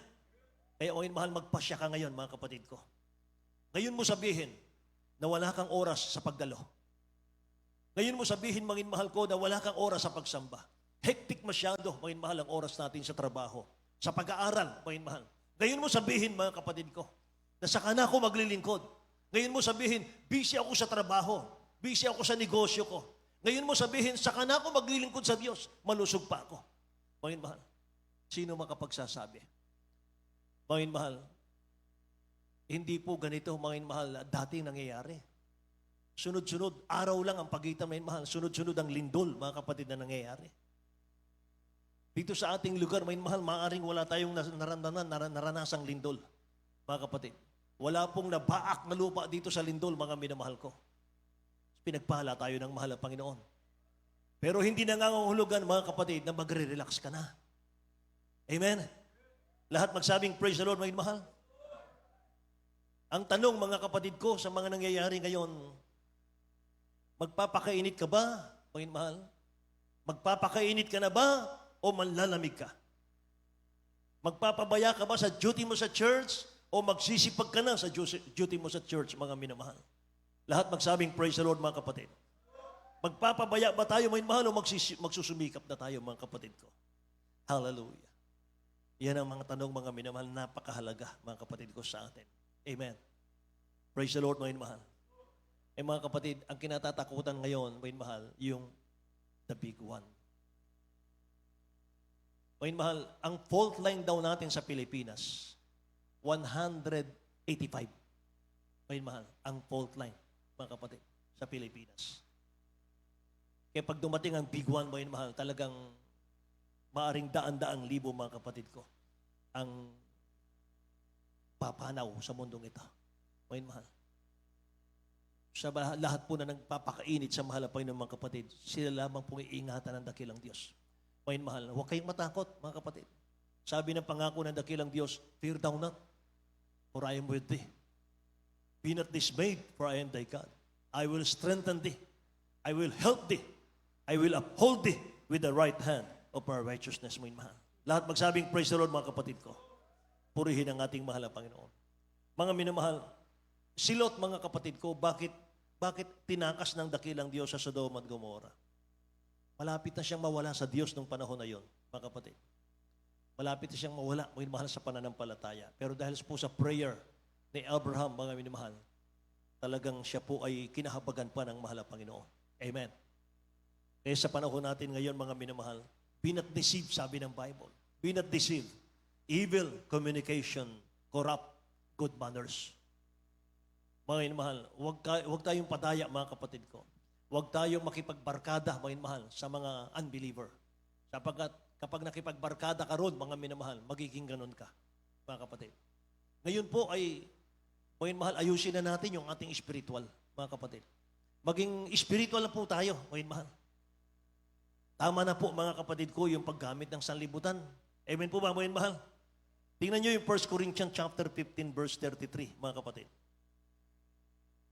Kaya, mga minamahal, magpasya ka ngayon, mga kapatid ko. Ngayon mo sabihin na wala kang oras sa pagdalo. Ngayon mo sabihin, mga minamahal ko, na wala kang oras sa pagsamba. Hektik masyado, mga minamahal, ang oras natin sa trabaho, sa pag-aaral, mga minamahal. Ngayon mo sabihin, mga kapatid ko, na saka na ako maglilingkod. Ngayon mo sabihin, busy ako sa trabaho, busy ako sa negosyo ko. Ngayon mo sabihin, saka na ako maglilingkod sa Diyos, malusog pa ako. Mga minamahal, sino makapagsasabi? Mga minamahal, hindi po ganito, mga minamahal, dating nangyayari. Sunod-sunod, araw lang ang pagitan, mga minamahal. Sunod-sunod ang lindol, mga kapatid, na nangyayari. Dito sa ating lugar, mga minamahal, maaaring wala tayong naranasang lindol, mga kapatid. Wala pong nabaak na lupa dito sa lindol, mga minamahal ko. Pinagpala tayo ng mahal na Panginoon. Pero hindi nangangahulugan, mga kapatid, na magre-relax ka na. Amen? Lahat magsabing, praise the Lord, mga mahal. Ang tanong, mga kapatid ko, sa mga nangyayari ngayon, magpapakainit ka ba, mga mahal? Magpapakainit ka na ba o manlalamig ka? Magpapabaya ka ba sa duty mo sa church o magsisipag ka na sa duty mo sa church, mga minamahal? Lahat magsabing, praise the Lord, mga kapatid. Magpapabaya ba tayo, mga minamahal, o magsusumikap na tayo, mga kapatid ko? Hallelujah. Yan ang mga tanong, mga minamahal, napakahalaga, mga kapatid ko, sa atin. Amen. Praise the Lord, mga minamahal. Mga kapatid, ang kinatatakutan ngayon, mga minamahal, yung the big one. Mga minamahal, ang fault line daw natin sa Pilipinas, 185. Mga mahal, ang fault line, mga kapatid, sa Pilipinas. Kaya pag dumating ang big one, mga mahal, talagang maaring daan-daang libo, mga kapatid ko, ang papanaw sa mundong ito. Mga mahal. Sa lahat po na nagpapakainit sa mahal na Panginoon, mga kapatid, sila lamang pong iingatan ng dakilang Diyos. Mga mahal, huwag kayong matakot, mga kapatid. Sabi ng pangako ng dakilang Diyos, fear thou not, for I am with thee. Be not dismayed, for I am thy God. I will strengthen thee. I will help thee. I will uphold thee with the right hand of our righteousness, mga mahal. Lahat magsabing, praise the Lord, mga kapatid ko. Purihin ang ating mahal na Panginoon. Mga minamahal, silot, mga kapatid ko, bakit tinakas ng dakilang Diyos sa Sodom at Gomorrah? Malapit na siyang mawala sa Diyos nung panahon na yon, mga kapatid. Malapit na siyang mawala, mga minamahal, sa pananampalataya. Pero dahil po sa prayer ni Abraham, mga minamahal, talagang siya po ay kinahabagan pa ng mahal na Panginoon. Amen. Kaya sa panahon natin ngayon, mga minamahal, be not deceived, sabi ng Bible. Be not deceived. Evil communication corrupt good manners. Mga minamahal, huwag tayong padaya, mga kapatid ko. Huwag tayong makipagbarkada, mga minamahal, sa mga unbeliever. Sapagkat kapag nakipagbarkada ka ron, mga minamahal, magiging ganun ka, mga kapatid. Ngayon po ay, mga minamahal, ayusin na natin yung ating spiritual, mga kapatid. Maging spiritual na po tayo, mga minamahal. Tama na po, mga kapatid ko, yung paggamit ng sanlibutan. Amen po ba, mga minamahal? Tingnan nyo yung 1 Corinthians chapter 15, verse 33, mga kapatid.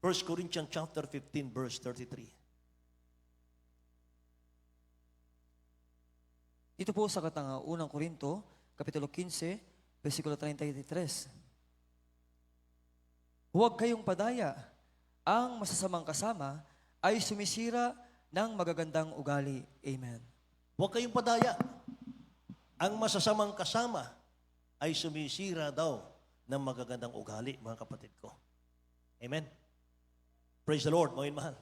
1 Corinthians chapter 15, verse 33. Ito po sa unang Korinto, Kapitulo 15, versikulo 33. Huwag kayong padaya. Ang masasamang kasama ay sumisira ng magagandang ugali. Amen. Huwag kayong padaya. Ang masasamang kasama ay sumisira daw ng magagandang ugali, mga kapatid ko. Amen? Praise the Lord, mga minamahal.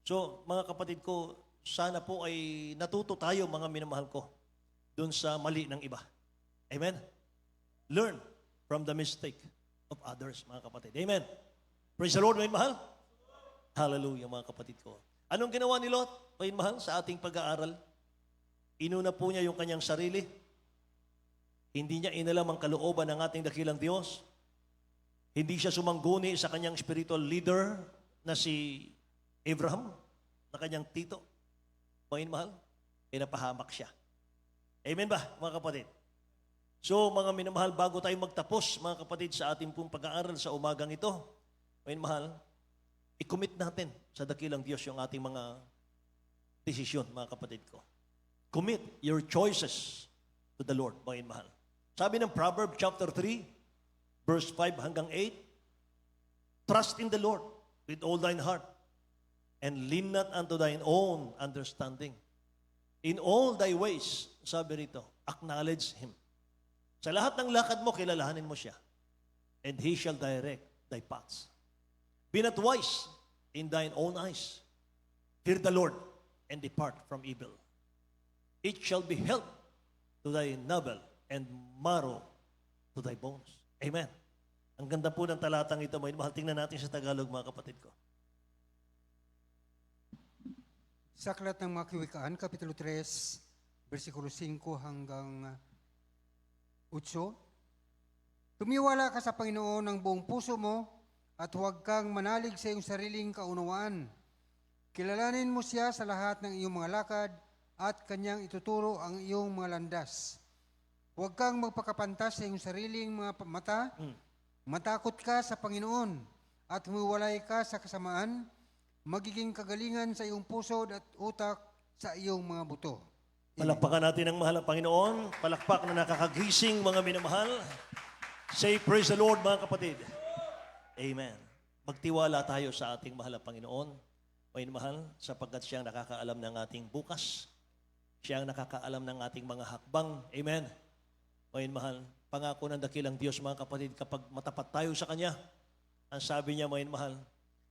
So, mga kapatid ko, sana po ay natuto tayo, mga minamahal ko, dun sa mali ng iba. Amen? Learn from the mistake of others, mga kapatid. Amen? Praise the Lord, mga minamahal. Hallelujah, mga kapatid ko. Anong ginawa ni Lot, mga minamahal, sa ating pag-aaral? Inuna po niya yung kanyang sarili. Hindi niya inalam ang kalooban ng ating dakilang Diyos. Hindi siya sumangguni sa kanyang spiritual leader na si Abraham, na kanyang tito. Mga mahal, pinapahamak siya. Amen ba, mga kapatid? So, mga minamahal, bago tayo magtapos, mga kapatid, sa ating pong pag-aaral sa umagang ito, mga mahal, i-commit natin sa dakilang Diyos yung ating mga desisyon, mga kapatid ko. Commit your choices to the Lord, mga mahal. Sabi ng Proverbs chapter 3, verse 5 hanggang 8, trust in the Lord with all thine heart, and lean not unto thine own understanding. In all thy ways, sabi rito, acknowledge Him. Sa lahat ng lakad mo, kilalahanin mo siya. And He shall direct thy paths. Be not wise in thine own eyes. Fear the Lord, and depart from evil. It shall be health to thy navel, and marrow to thy bones. Amen. Ang ganda po ng talatang ito, mga mahal. Tingnan natin sa Tagalog, mga kapatid ko. Sa Aklat ng mga Kawikaan, Kapitulo 3, versikulo 5 hanggang 8, tumiwala ka sa Panginoon ng buong puso mo at huwag kang manalig sa iyong sariling kaunawaan. Kilalanin mo siya sa lahat ng iyong mga lakad at kanyang ituturo ang iyong mga landas. Huwag kang magpakapantas sa iyong sariling mga mata. Matakot ka sa Panginoon at humiwalay ka sa kasamaan. Magiging kagalingan sa iyong puso at utak sa iyong mga buto. Palakpakan natin ang mahal na Panginoon. Palakpak na nakakagising, mga minamahal. Say, praise the Lord, mga kapatid. Amen. Magtiwala tayo sa ating mahal na Panginoon, mga minamahal, sapagkat siyang nakakaalam ng ating bukas. Siyang nakakaalam ng ating mga hakbang. Amen. Mga minamahal, pangako ng dakilang Diyos, mga kapatid, kapag matapat tayo sa Kanya, ang sabi niya, mga minamahal,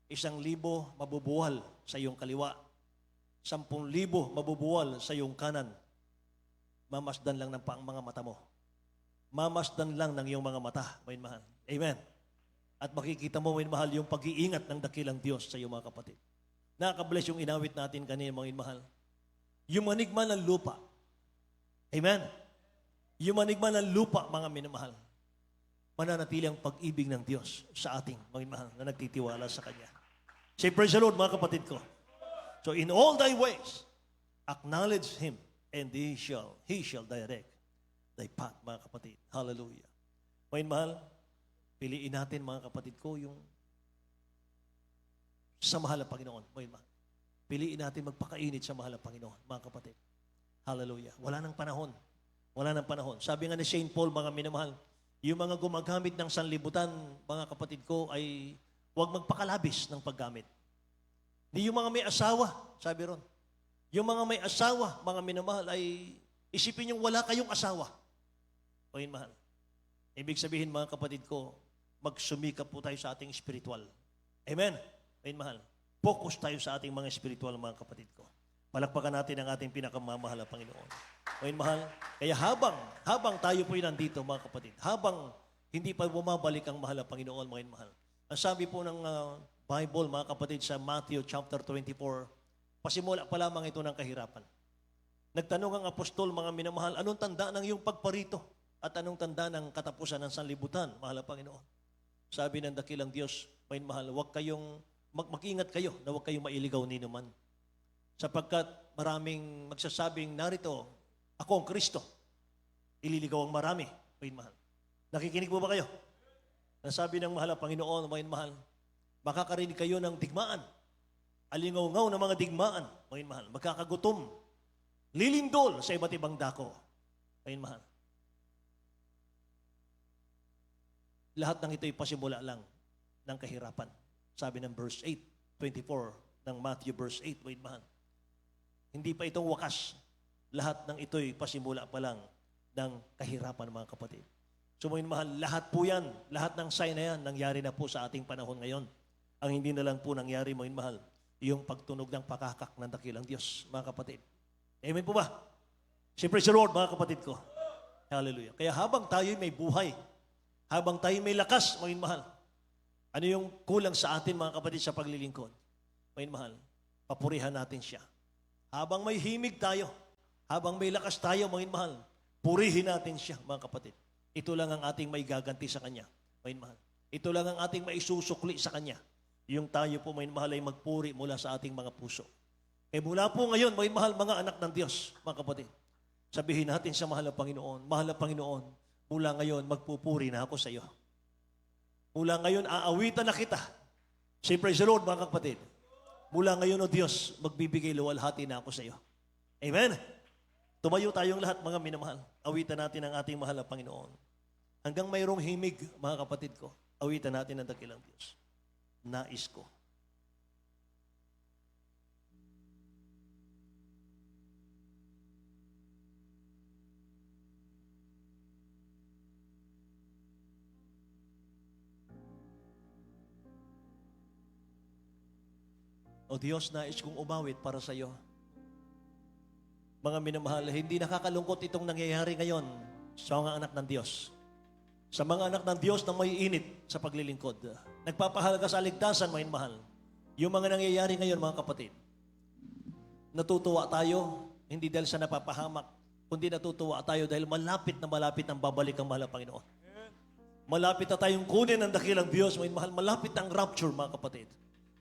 1,000 mabubuwal sa iyong kaliwa. 10,000 mabubuwal sa iyong kanan. Mamasdan lang ng mga mata mo. Mamasdan lang ng iyong mga mata, mga mahal. Amen. At makikita mo, mga mahal, yung pag-iingat ng dakilang Diyos sa iyong mga kapatid. Nakaka-bless yung inawit natin kanina, mga mahal. Yung manigma ng lupa. Amen. Yung manigma ng lupa, mga minamahal. Mananatili ang pag-ibig ng Diyos sa ating mga mahal na nagtitiwala sa Kanya. Say, praise the Lord, mga kapatid ko. So, in all thy ways, acknowledge Him, and He shall direct thy path, mga kapatid. Hallelujah. Mga mahal, piliin natin, mga kapatid ko, yung sa mahal na Panginoon. Mga mahal, piliin natin magpakainit sa mahal na Panginoon, mga kapatid. Hallelujah. Wala nang panahon. Wala nang panahon. Sabi nga ni St. Paul, mga minamahal, yung mga gumagamit ng sanlibutan, mga kapatid ko, ay huwag magpakalabis ng paggamit. Di yung mga may asawa, sabi ron. Yung mga may asawa, mga minamahal, ay isipin yung wala kayong asawa. O yun, mahal. Ibig sabihin, mga kapatid ko, magsumikap po tayo sa ating spiritual. Amen? O yun, mahal. Focus tayo sa ating mga spiritual, mga kapatid ko. Palakpakan natin ang ating pinakamamahal na Panginoon. O yun, mahal. Kaya habang tayo po yun nandito, mga kapatid, habang hindi pa bumabalik ang mahal na Panginoon, mga yun, mahal. Ang sabi po ng Bible, mga kapatid, sa Matthew chapter 24, pasimula pa lamang ito ng kahirapan. Nagtanong ang apostol, mga minamahal, anong tanda ng iyong pagparito at anong tanda ng katapusan ng sanlibutan, mahal na Panginoon? Sabi ng dakilang Diyos, mga mahal, huwag kayong, mag-ingat kayo na huwag kayong mailigaw ninuman. Sapagkat maraming magsasabing, narito, ako ang Kristo. Ililigaw ang marami, mga mahal. Nakikinig po ba kayo? Nasabi ng mahal na Panginoon, mga mahal, makakarinig kayo ng digmaan. Alingaw-ngaw ng mga digmaan, mga mahal. Magkakagutom. Lilindol sa iba't ibang dako, mga mahal. Lahat ng ito'y pasimula lang ng kahirapan. Sabi ng verse 8, 24 ng Matthew verse 8, mga mahal. Hindi pa itong wakas. Lahat ng ito'y pasimula pa lang ng kahirapan, mga kapatid. So mga minamahal, lahat po yan, lahat ng sign na yan, nangyari na po sa ating panahon ngayon. Ang hindi na lang po nangyari, mga minamahal, yung pagtunog ng pakakak ng dakilang Diyos, mga kapatid. Amen po ba? Siyempre si Lord, mga kapatid ko. Hallelujah. Kaya habang tayo may buhay, habang tayo may lakas, mga minamahal, ano yung kulang sa atin, mga kapatid, sa paglilingkod? Mga minamahal, papurihan natin siya. Habang may himig tayo, habang may lakas tayo, mga minamahal, purihin natin siya, mga kapatid. Ito lang ang ating may gaganti sa Kanya, mga minamahal. Ito lang ang ating maisusukli sa Kanya. Yung tayo po, mga minamahal, ay magpuri mula sa ating mga puso. Eh mula po ngayon, mga minamahal, mga anak ng Diyos, mga kapatid, sabihin natin sa mahal na Panginoon, mahal na Panginoon, mula ngayon, magpupuri na ako sa iyo. Mula ngayon, aawitan na kita. Say praise the Lord, mga kapatid. Mula ngayon, O Diyos, magbibigay luwalhati na ako sa iyo. Amen? Tumayo tayong lahat, mga minamahal. Awitan natin ang ating mahal na Panginoon. Hanggang mayroong himig, mga kapatid ko, awitan natin ang dakilang Diyos. Nais ko. O Diyos, nais kong umawit para sa iyo. Mga minamahal, hindi nakakalungkot itong nangyayari ngayon sa mga anak ng Diyos. Sa mga anak ng Diyos na may init sa paglilingkod. Nagpapahalaga sa ligtasan, mga minamahal. Yung mga nangyayari ngayon, mga kapatid. Natutuwa tayo, hindi dahil sa napapahamak, kundi natutuwa tayo dahil malapit na malapit ang babalik ang mahal na Panginoon. Malapit na tayong kunin ang dakilang Diyos, mga minamahal. Malapit ang rapture, mga kapatid.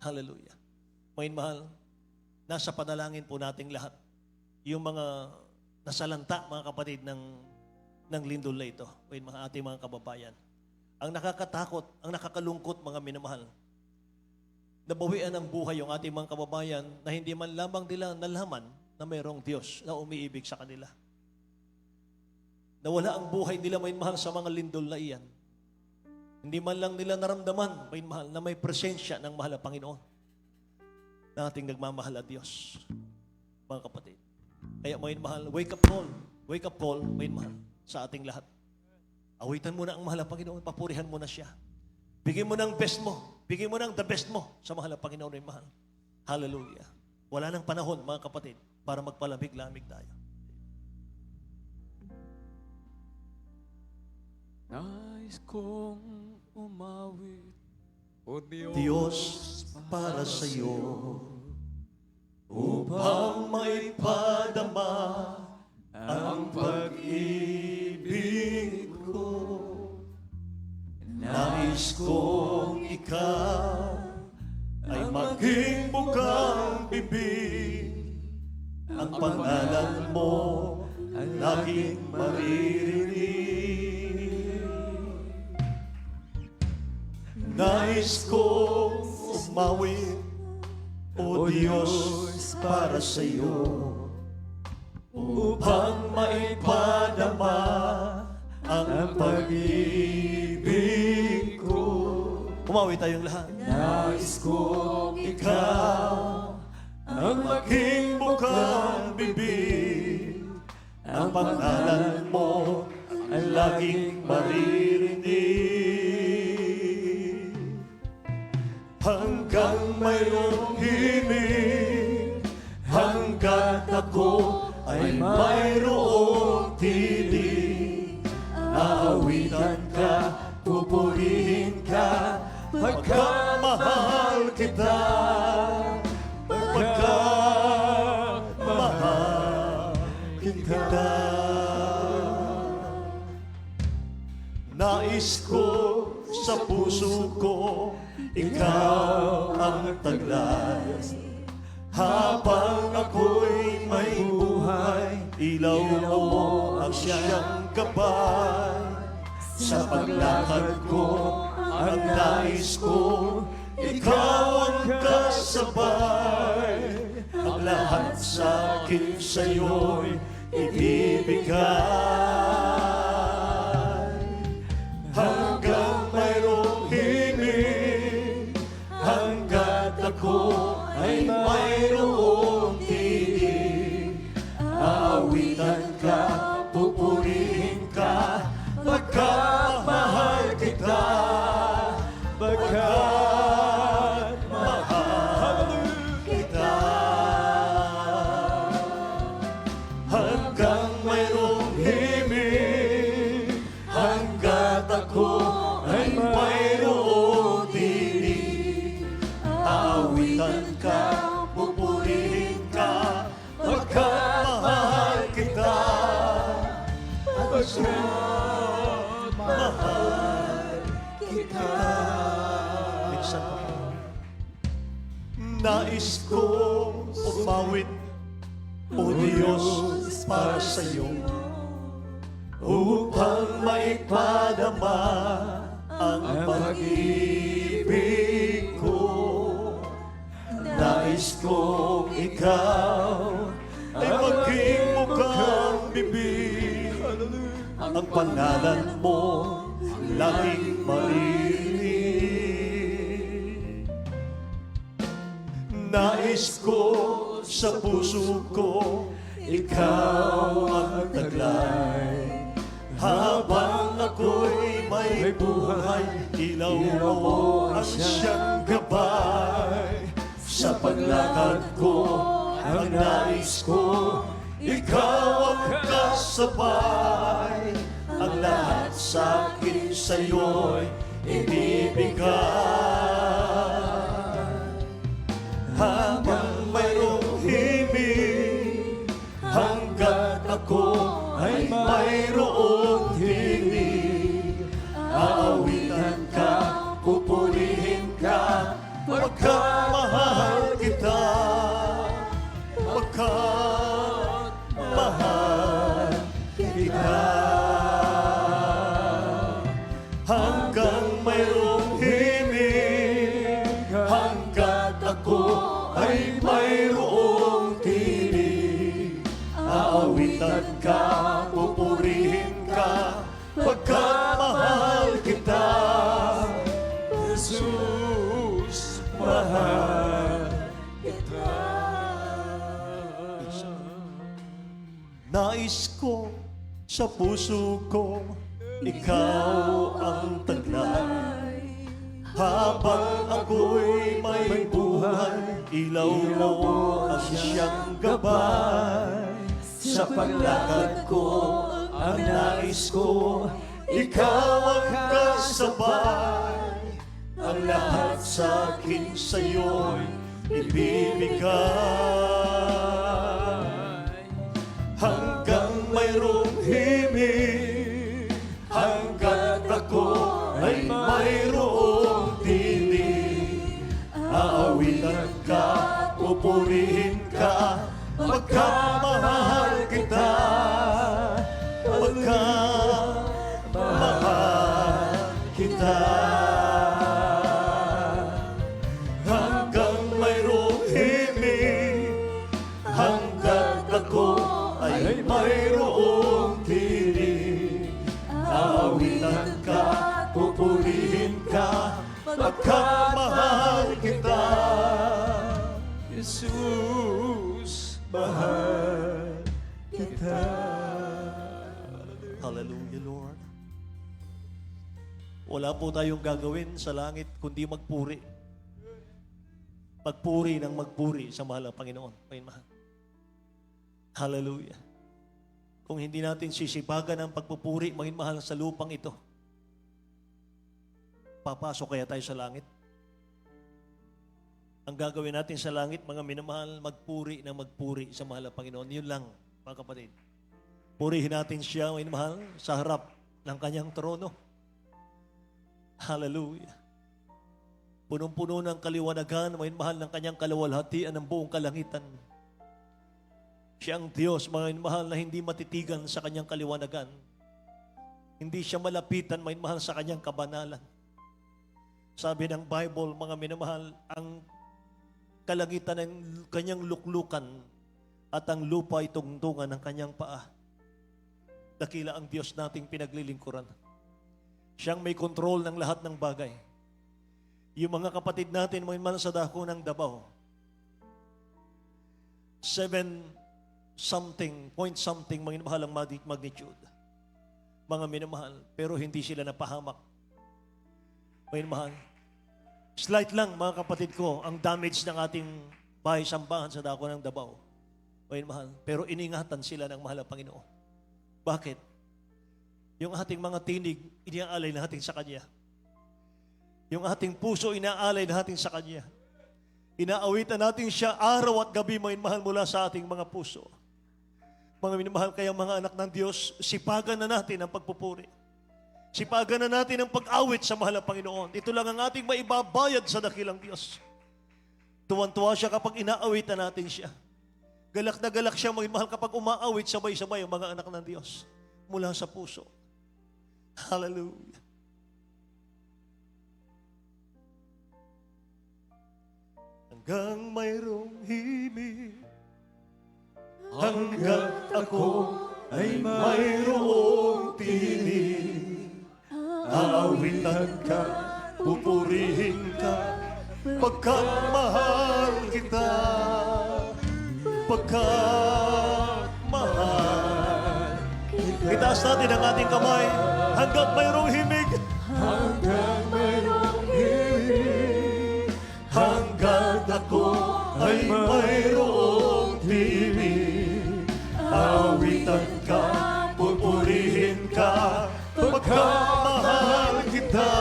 Hallelujah. Mga mahal, nasa panalangin po nating lahat. Yung mga nasalanta, mga kapatid, ng lindol na ito. Mga ating mga kababayan. Ang nakakatakot, ang nakakalungkot, mga minamahal. Nabawian ng buhay yung ating mga kababayan na hindi man lamang nila nalaman na mayroong Diyos na umiibig sa kanila. Nawala ang buhay nila, may mahal, sa mga lindol na iyan. Hindi man lang nila naramdaman, may mahal, na may presensya ng mahal na Panginoon na ating nagmamahal na Diyos. Mga kapatid. Kaya may mahal, wake up call, may mahal, sa ating lahat. Awitan mo na ang mahal na Panginoon, papurihan mo na siya. Bigyan mo ng best mo, bigyan mo ng the best mo sa mahal na Panginoon, may mahal. Hallelujah. Wala nang panahon, mga kapatid, para magpalamig-lamig tayo. Nais kong umawit, O Diyos, para sa iyo, upang maipadama ang pag-ibig ko. Nais kong ikaw ay maging bukang bibig, ang pangalan mo laging maririnig. Nais kong umawit, O Diyos, para sa iyo, upang maipadama ang pag-ibig ko. Umawit tayong lahat. Nais kong ikaw ang maging bukang bibig, ang pangalan mo ay laging maririnig. Hanggang mayroong himig, hanggat ako ay mayroong tinig, aawitan ka, pupurihin ka, pagkamahal kita, pagkamahal kita. Nais ko sa puso ko, ikaw ang taglay. Habang ako'y may buhay, ilaw mo ang siyang gabay. Sa paglakad ko, ang nais ko, ikaw ang kasabay. Ang lahat sa akin sa'yo'y ibibigay. Hanggang mayroong himig, hanggat ako ay mayroong tinig, aawitan ka, pupurihin ka, pagka mahal kita. Minsan pa. Nais kong umawit, O Diyos, para sa iyo, upang maipadama ang pag-ibig ko. Nais kong ikaw ay maging mukhang bibig, ang pangalan mo laging marinig. Nais ko sa puso ko, ikaw ang taglay. Habang ako'y may buhay, ilaw mo ang siyang gabay. Sa paglakad ko, ang nais ko, ikaw ang kasabay. Ang lahat sa'kin sa'yo'y ibibigay. Habang mayroong himig, hanggat ako ay mayroong tinig, aawitan ka, pupurihin ka, pagkamahal kita, pagkamahal kita. Hanggang mayroong himig, hanggat ako ay mayroong tinig, aawitan ka, pupurihin ka, pagkamahal kita. Jesus, mahal kita. Nais ko sa puso ko, ikaw ang taglay. Habang ako'y may buhay, ilaw mo ang siyang gabay. Sa paglakad ko, ang nais ko, ikaw ang kasabay. Ang lahat sa'kin sa'yo'y ibibigay. Hanggang mayroong himig, hanggat ako ay mayroong tinig, aawitan ka, pupurihin ka, pagkamahal kita, pagkamahal kita. Hanggang mayroong himig, hanggat ako ay mayroong tinig, aawitan ka, pupurihin ka, pagkamahal kita. Jesus, mahal kita. Hallelujah, Lord. Wala po tayong gagawin sa langit kundi magpuri. Magpuri ng magpuri sa mahal na Panginoon. Mahal. Hallelujah. Kung hindi natin sisipagan ang pagpupuri, mahal sa lupang ito, papasok kaya tayo sa langit? Ang gagawin natin sa langit, mga minamahal, magpuri ng magpuri sa mahal na Panginoon. Yun lang, mga kapatid. Purihin natin siya, mga minamahal, sa harap ng kanyang trono. Hallelujah. Punong-puno ng kaliwanagan, mga minamahal, ng kanyang kaluwalhatian ng buong kalangitan. Siya ang Diyos, mga minamahal, na hindi matitigan sa kanyang kaliwanagan. Hindi siya malapitan, mga minamahal, sa kanyang kabanalan. Sabi ng Bible, mga minamahal, ang kalangitan ng kanyang luklukan at ang lupa ay tungtungan ng kanyang paa. Dakila ang Diyos nating pinaglilingkuran. Siyang may kontrol ng lahat ng bagay. Yung mga kapatid natin, mga minamahal, sa dako ng Davao, 7 point something, mga minamahal, ang magnitude. Mga minamahal, pero hindi sila napahamak. Mga minamahal, slight lang, mga kapatid ko, ang damage ng ating bahay-sambahan sa dako ng Davao. Mga minamahal, pero iningatan sila ng mahal na Panginoon. Bakit? Yung ating mga tinig, inaalay natin sa Kanya. Yung ating puso, inaalay natin sa Kanya. Inaawitan natin siya araw at gabi, mga minamahal, mula sa ating mga puso. Mga minamahal kayang mga anak ng Diyos, sipagan na natin ang pagpupuri. Sipagan na natin ang pag-awit sa mahal na Panginoon. Ito lang ang ating maibabayad sa dakilang Diyos. Tuwan-tuwa siya kapag inaawitan natin siya. Galak na galak siya, mga mahal, kapag umaawit sabay-sabay ang mga anak ng Diyos mula sa puso. Hallelujah. Hanggang mayroong himig, hanggang ako ay mayroong tinig, aawitan ka, pupurihin ka, pagkat mahal kita, pagkat mahal. Itaas natin ang ating kamay hanggang mayroong himig, hanggang mayroong himig, hanggang ako ay mayroong tinig, awitan ka, pupurihin ka, pagkat mahal kita,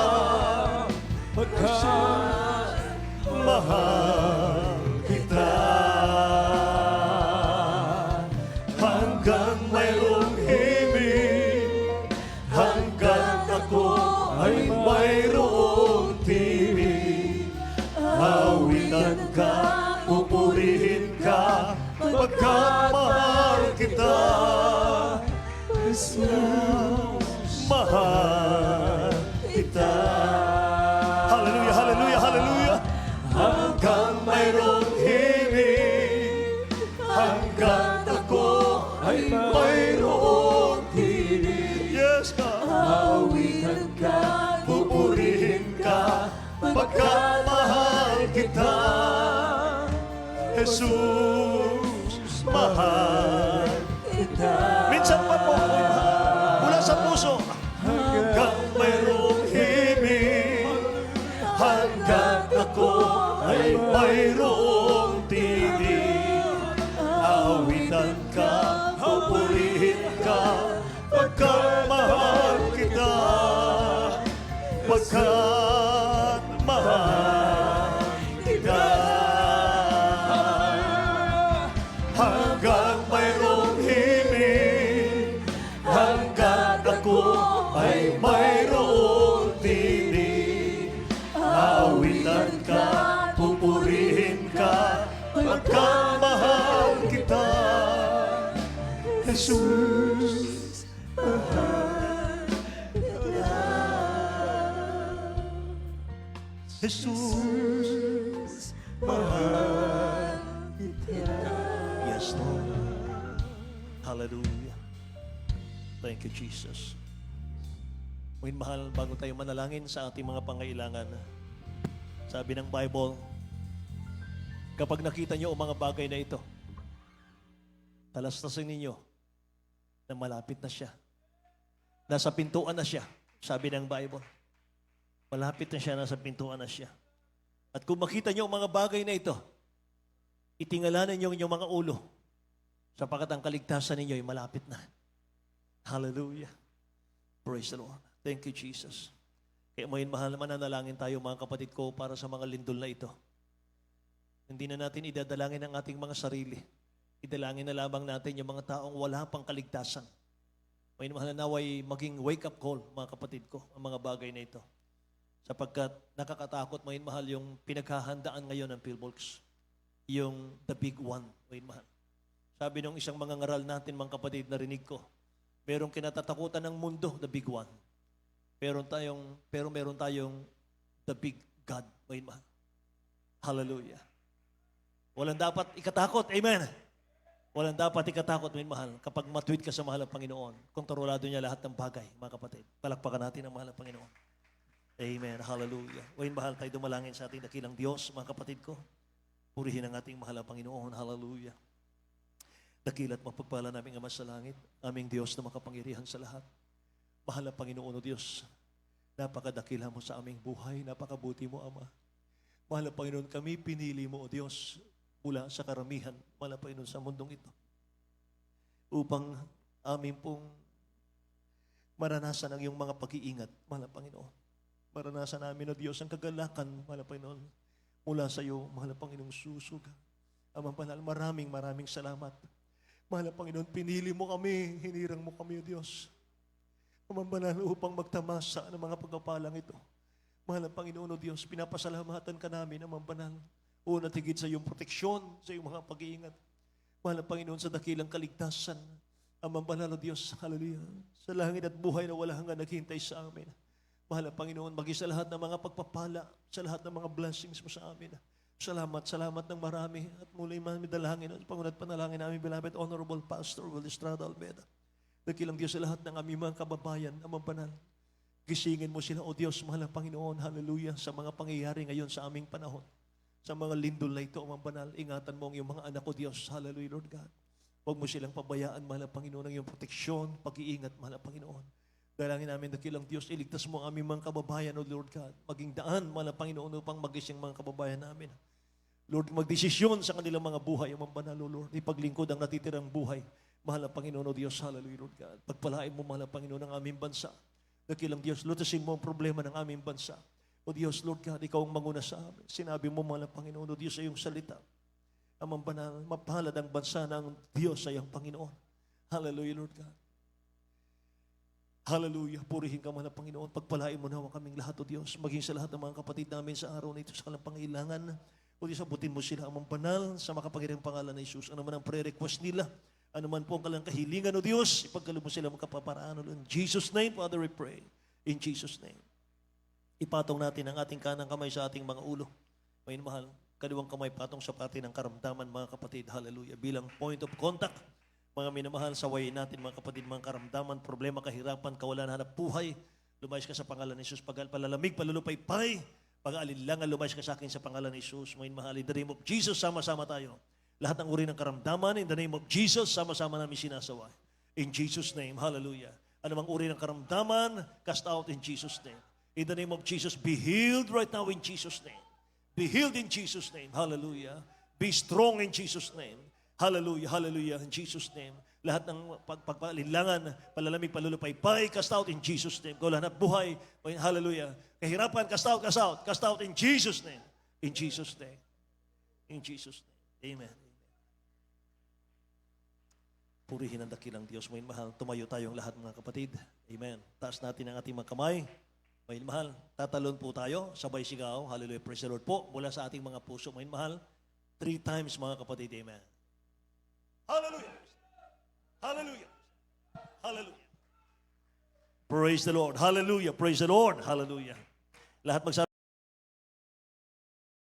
pagkat mahal kita. Hanggang mayroong himig, hanggang ako ay mayroong tinig, awitan ka, pupurihin ka, pagkat mahal kita. Jesus, mahal kita. Hallelujah, hallelujah, hallelujah. Hanggang mayroong himig, hanggang ako ay mayroong tinig. Yes, God. Awitan ka, pupurihin ka, pagkat mahal kita. Jesus, mahal kita. Minsan pa po, mula sa puso, hanggang mayroong himig, hanggang ako ay mayroong tinig, aawitan ka, pupurihin ka, pagkat mahal kita, pagkat mahal kita. Hanggang mayroong himig, hanggang ako ay mayroong tinig, aawitan ka, pupurihin ka, pagkat mahal kita. Jesus, mahal kita. Jesus, mahal kita. Yes, Lord. Hallelujah. Thank you, Jesus. Ngayon, mahal, bago tayo manalangin sa ating mga pangailangan, sabi ng Bible, kapag nakita nyo ang mga bagay na ito, talastasin ninyo na malapit na siya. Nasa pintuan na siya, sabi ng Bible. Malapit na siya, nasa pintuan na siya. At kung makita nyo ang mga bagay na ito, itingalanan nyo ang inyong mga ulo, sapagkat ang kaligtasan ninyo ay malapit na. Hallelujah. Praise the Lord. Thank you, Jesus. Kaya ngayon, mahal naman, nanalangin tayo mga kapatid ko para sa mga lindol na ito. Hindi na natin idadalangin ang ating mga sarili. Idalangin na lamang natin yung mga taong wala pang kaligtasan. Ngayon, mahal na naway maging wake-up call, mga kapatid ko, ang mga bagay na ito. Sapagkat nakakatakot, ngayon, mahal, yung pinaghahandaan ngayon ng PhilBolgs. Yung the big one, ngayon, mahal. Sabi nung isang mga ngaral natin, mga kapatid, narinig ko, merong kinatatakutan ng mundo, the big one. Pero meron tayong the big God, ngayon, mahal. Hallelujah. Walang dapat ikatakot. Amen. Walang dapat ikatakot, ngayon, mahal, kapag matweet ka sa mahal ng Panginoon. Kontrolado niya lahat ng bagay, mga kapatid. Palakpakan natin ang mahal ng Panginoon. Amen. Hallelujah. Ngayon, mahal, tayo dumalangin sa ating dakilang Diyos, mga kapatid ko. Purihin ang ating mahal na Panginoon. Hallelujah. Dakilat mapagpala naming Ama sa langit, aming Diyos na makapangyarihan sa lahat. Mahal na Panginoon o Diyos, napakadakila mo sa aming buhay, napakabuti mo, Ama. Mahal na Panginoon, kami pinili mo o Diyos mula sa karamihan, mahal na Panginoon, sa mundong ito. Upang amin pong maranasan ang iyong mga pag-iingat, mahal na Panginoon. Maranasan namin o Diyos ang kagalakan, mahal na Panginoon, mula sa iyo, mahal na Panginoong susug. Amang Banal, maraming salamat. Mahal na Panginoon, pinili mo kami, hinirang mo kami, O Diyos. Amang banal upang magtamasa ng mga pagpapalang ito. Mahal na Panginoon, O Diyos, pinapasalamatan ka namin, Amang banal. Una tigit sa iyong proteksyon, sa iyong mga pag-iingat. Mahal na Panginoon, sa dakilang kaligtasan. Amang banal, O Diyos, hallelujah. Sa langit at buhay na wala hanggang naghihintay sa amin. Mahal na Panginoon, maging sa lahat ng mga pagpapala, sa lahat ng mga blessings mo sa amin. Salamat ng marami. At muli mami dalangin at pangunat panalangin namin, beloved Honorable Pastor Will Estrada Almeda. Dakilang Diyos sa lahat ng aming mga kababayan, Amang banal. Gisingin mo sila, O Diyos, mahal na Panginoon, hallelujah, sa mga pangyayari ngayon sa aming panahon. Sa mga lindol na ito, Amang banal, ingatan mo ang iyong mga anak, O Diyos, hallelujah, Lord God. Huwag mo silang pabayaan, mahal na Panginoon, ang iyong proteksyon, pag-iingat, mahal na Panginoon. Dalangin namin, dakilang Diyos, iligtas mo ang aming mga kababayan, O Lord God. Maging daan, mahal na Panginoon, upang magising mga kababayan namin. Lord, magdesisyon sa kanilang mga buhay, Amang banal, O Lord. Ipaglingkod ang natitirang buhay. Mahal na Panginoon, O Diyos, hallelujah, Lord God. Pagpalain mo, mahal na Panginoon, ang aming bansa. Dakilang Diyos, lutasin mo ang problema ng aming bansa. O Diyos, Lord God, ikaw ang manguna sa amin. Sinabi mo, mahal na Panginoon, O Diyos, sa iyong salita. Amang banal, mapalad ang bansa ng Diyos sa iyong Panginoon. Hallelujah, Lord God. Hallelujah. Purihin ka, mahal na Panginoon. Pagpalain mo naman kaming lahat, O Diyos. Maging sa lahat ng mga kapatid namin sa araw na ito sa kanilang pangailangan. O Diyos, abutin mo sila, Amang banal, sa makapangyarihang pangalan ng Jesus. Ano man ang prayer request nila, ano man po ang kalang kahilingan, O Diyos, ipagkaloob mo sila magkapaparaan. In Jesus' name, Father, we pray. In Jesus' name. Ipatong natin ang ating kanang kamay sa ating mga ulo. May mahal, kaliwang kamay patong sa pati ng karamdaman, mga kapatid. Hallelujah. Bilang point of contact, mga minamahal, sawayin natin, mga kapatid, mga karamdaman, problema, kahirapan, kawalan, hanap buhay. Lumayas ka sa pangalan ni Jesus. Palalamig, palulupaypay, pag-alinlangan, lumayas ka sa akin sa pangalan ni Jesus. Mga mahal, in the name of Jesus, sama-sama tayo. Lahat ng uri ng karamdaman, in the name of Jesus, sama-sama namin sinasaway. In Jesus' name, hallelujah. Anumang uri ng karamdaman, cast out in Jesus' name. In the name of Jesus, be healed right now in Jesus' name. Be healed in Jesus' name. Hallelujah. Be strong in Jesus' name. Hallelujah, hallelujah, in Jesus' name. Lahat ng pagpalinlangan, palalamig, palulupaypay, cast out in Jesus' name. Kawalan at buhay, hallelujah. Kahirapan, cast out, cast out. Cast out in Jesus' name. In Jesus' name. In Jesus' name. Amen. Purihin ang dakilang Diyos. May mahal, tumayo tayong lahat, mga kapatid. Amen. Taas natin ang ating mga kamay. May mahal, tatalon po tayo, sabay sigaw. Hallelujah, praise the Lord po. Mula sa ating mga puso, may mahal, 3 times, mga kapatid. Amen. Hallelujah. Hallelujah. Hallelujah. Praise the Lord. Hallelujah. Praise the Lord. Hallelujah. Lahat magsabi.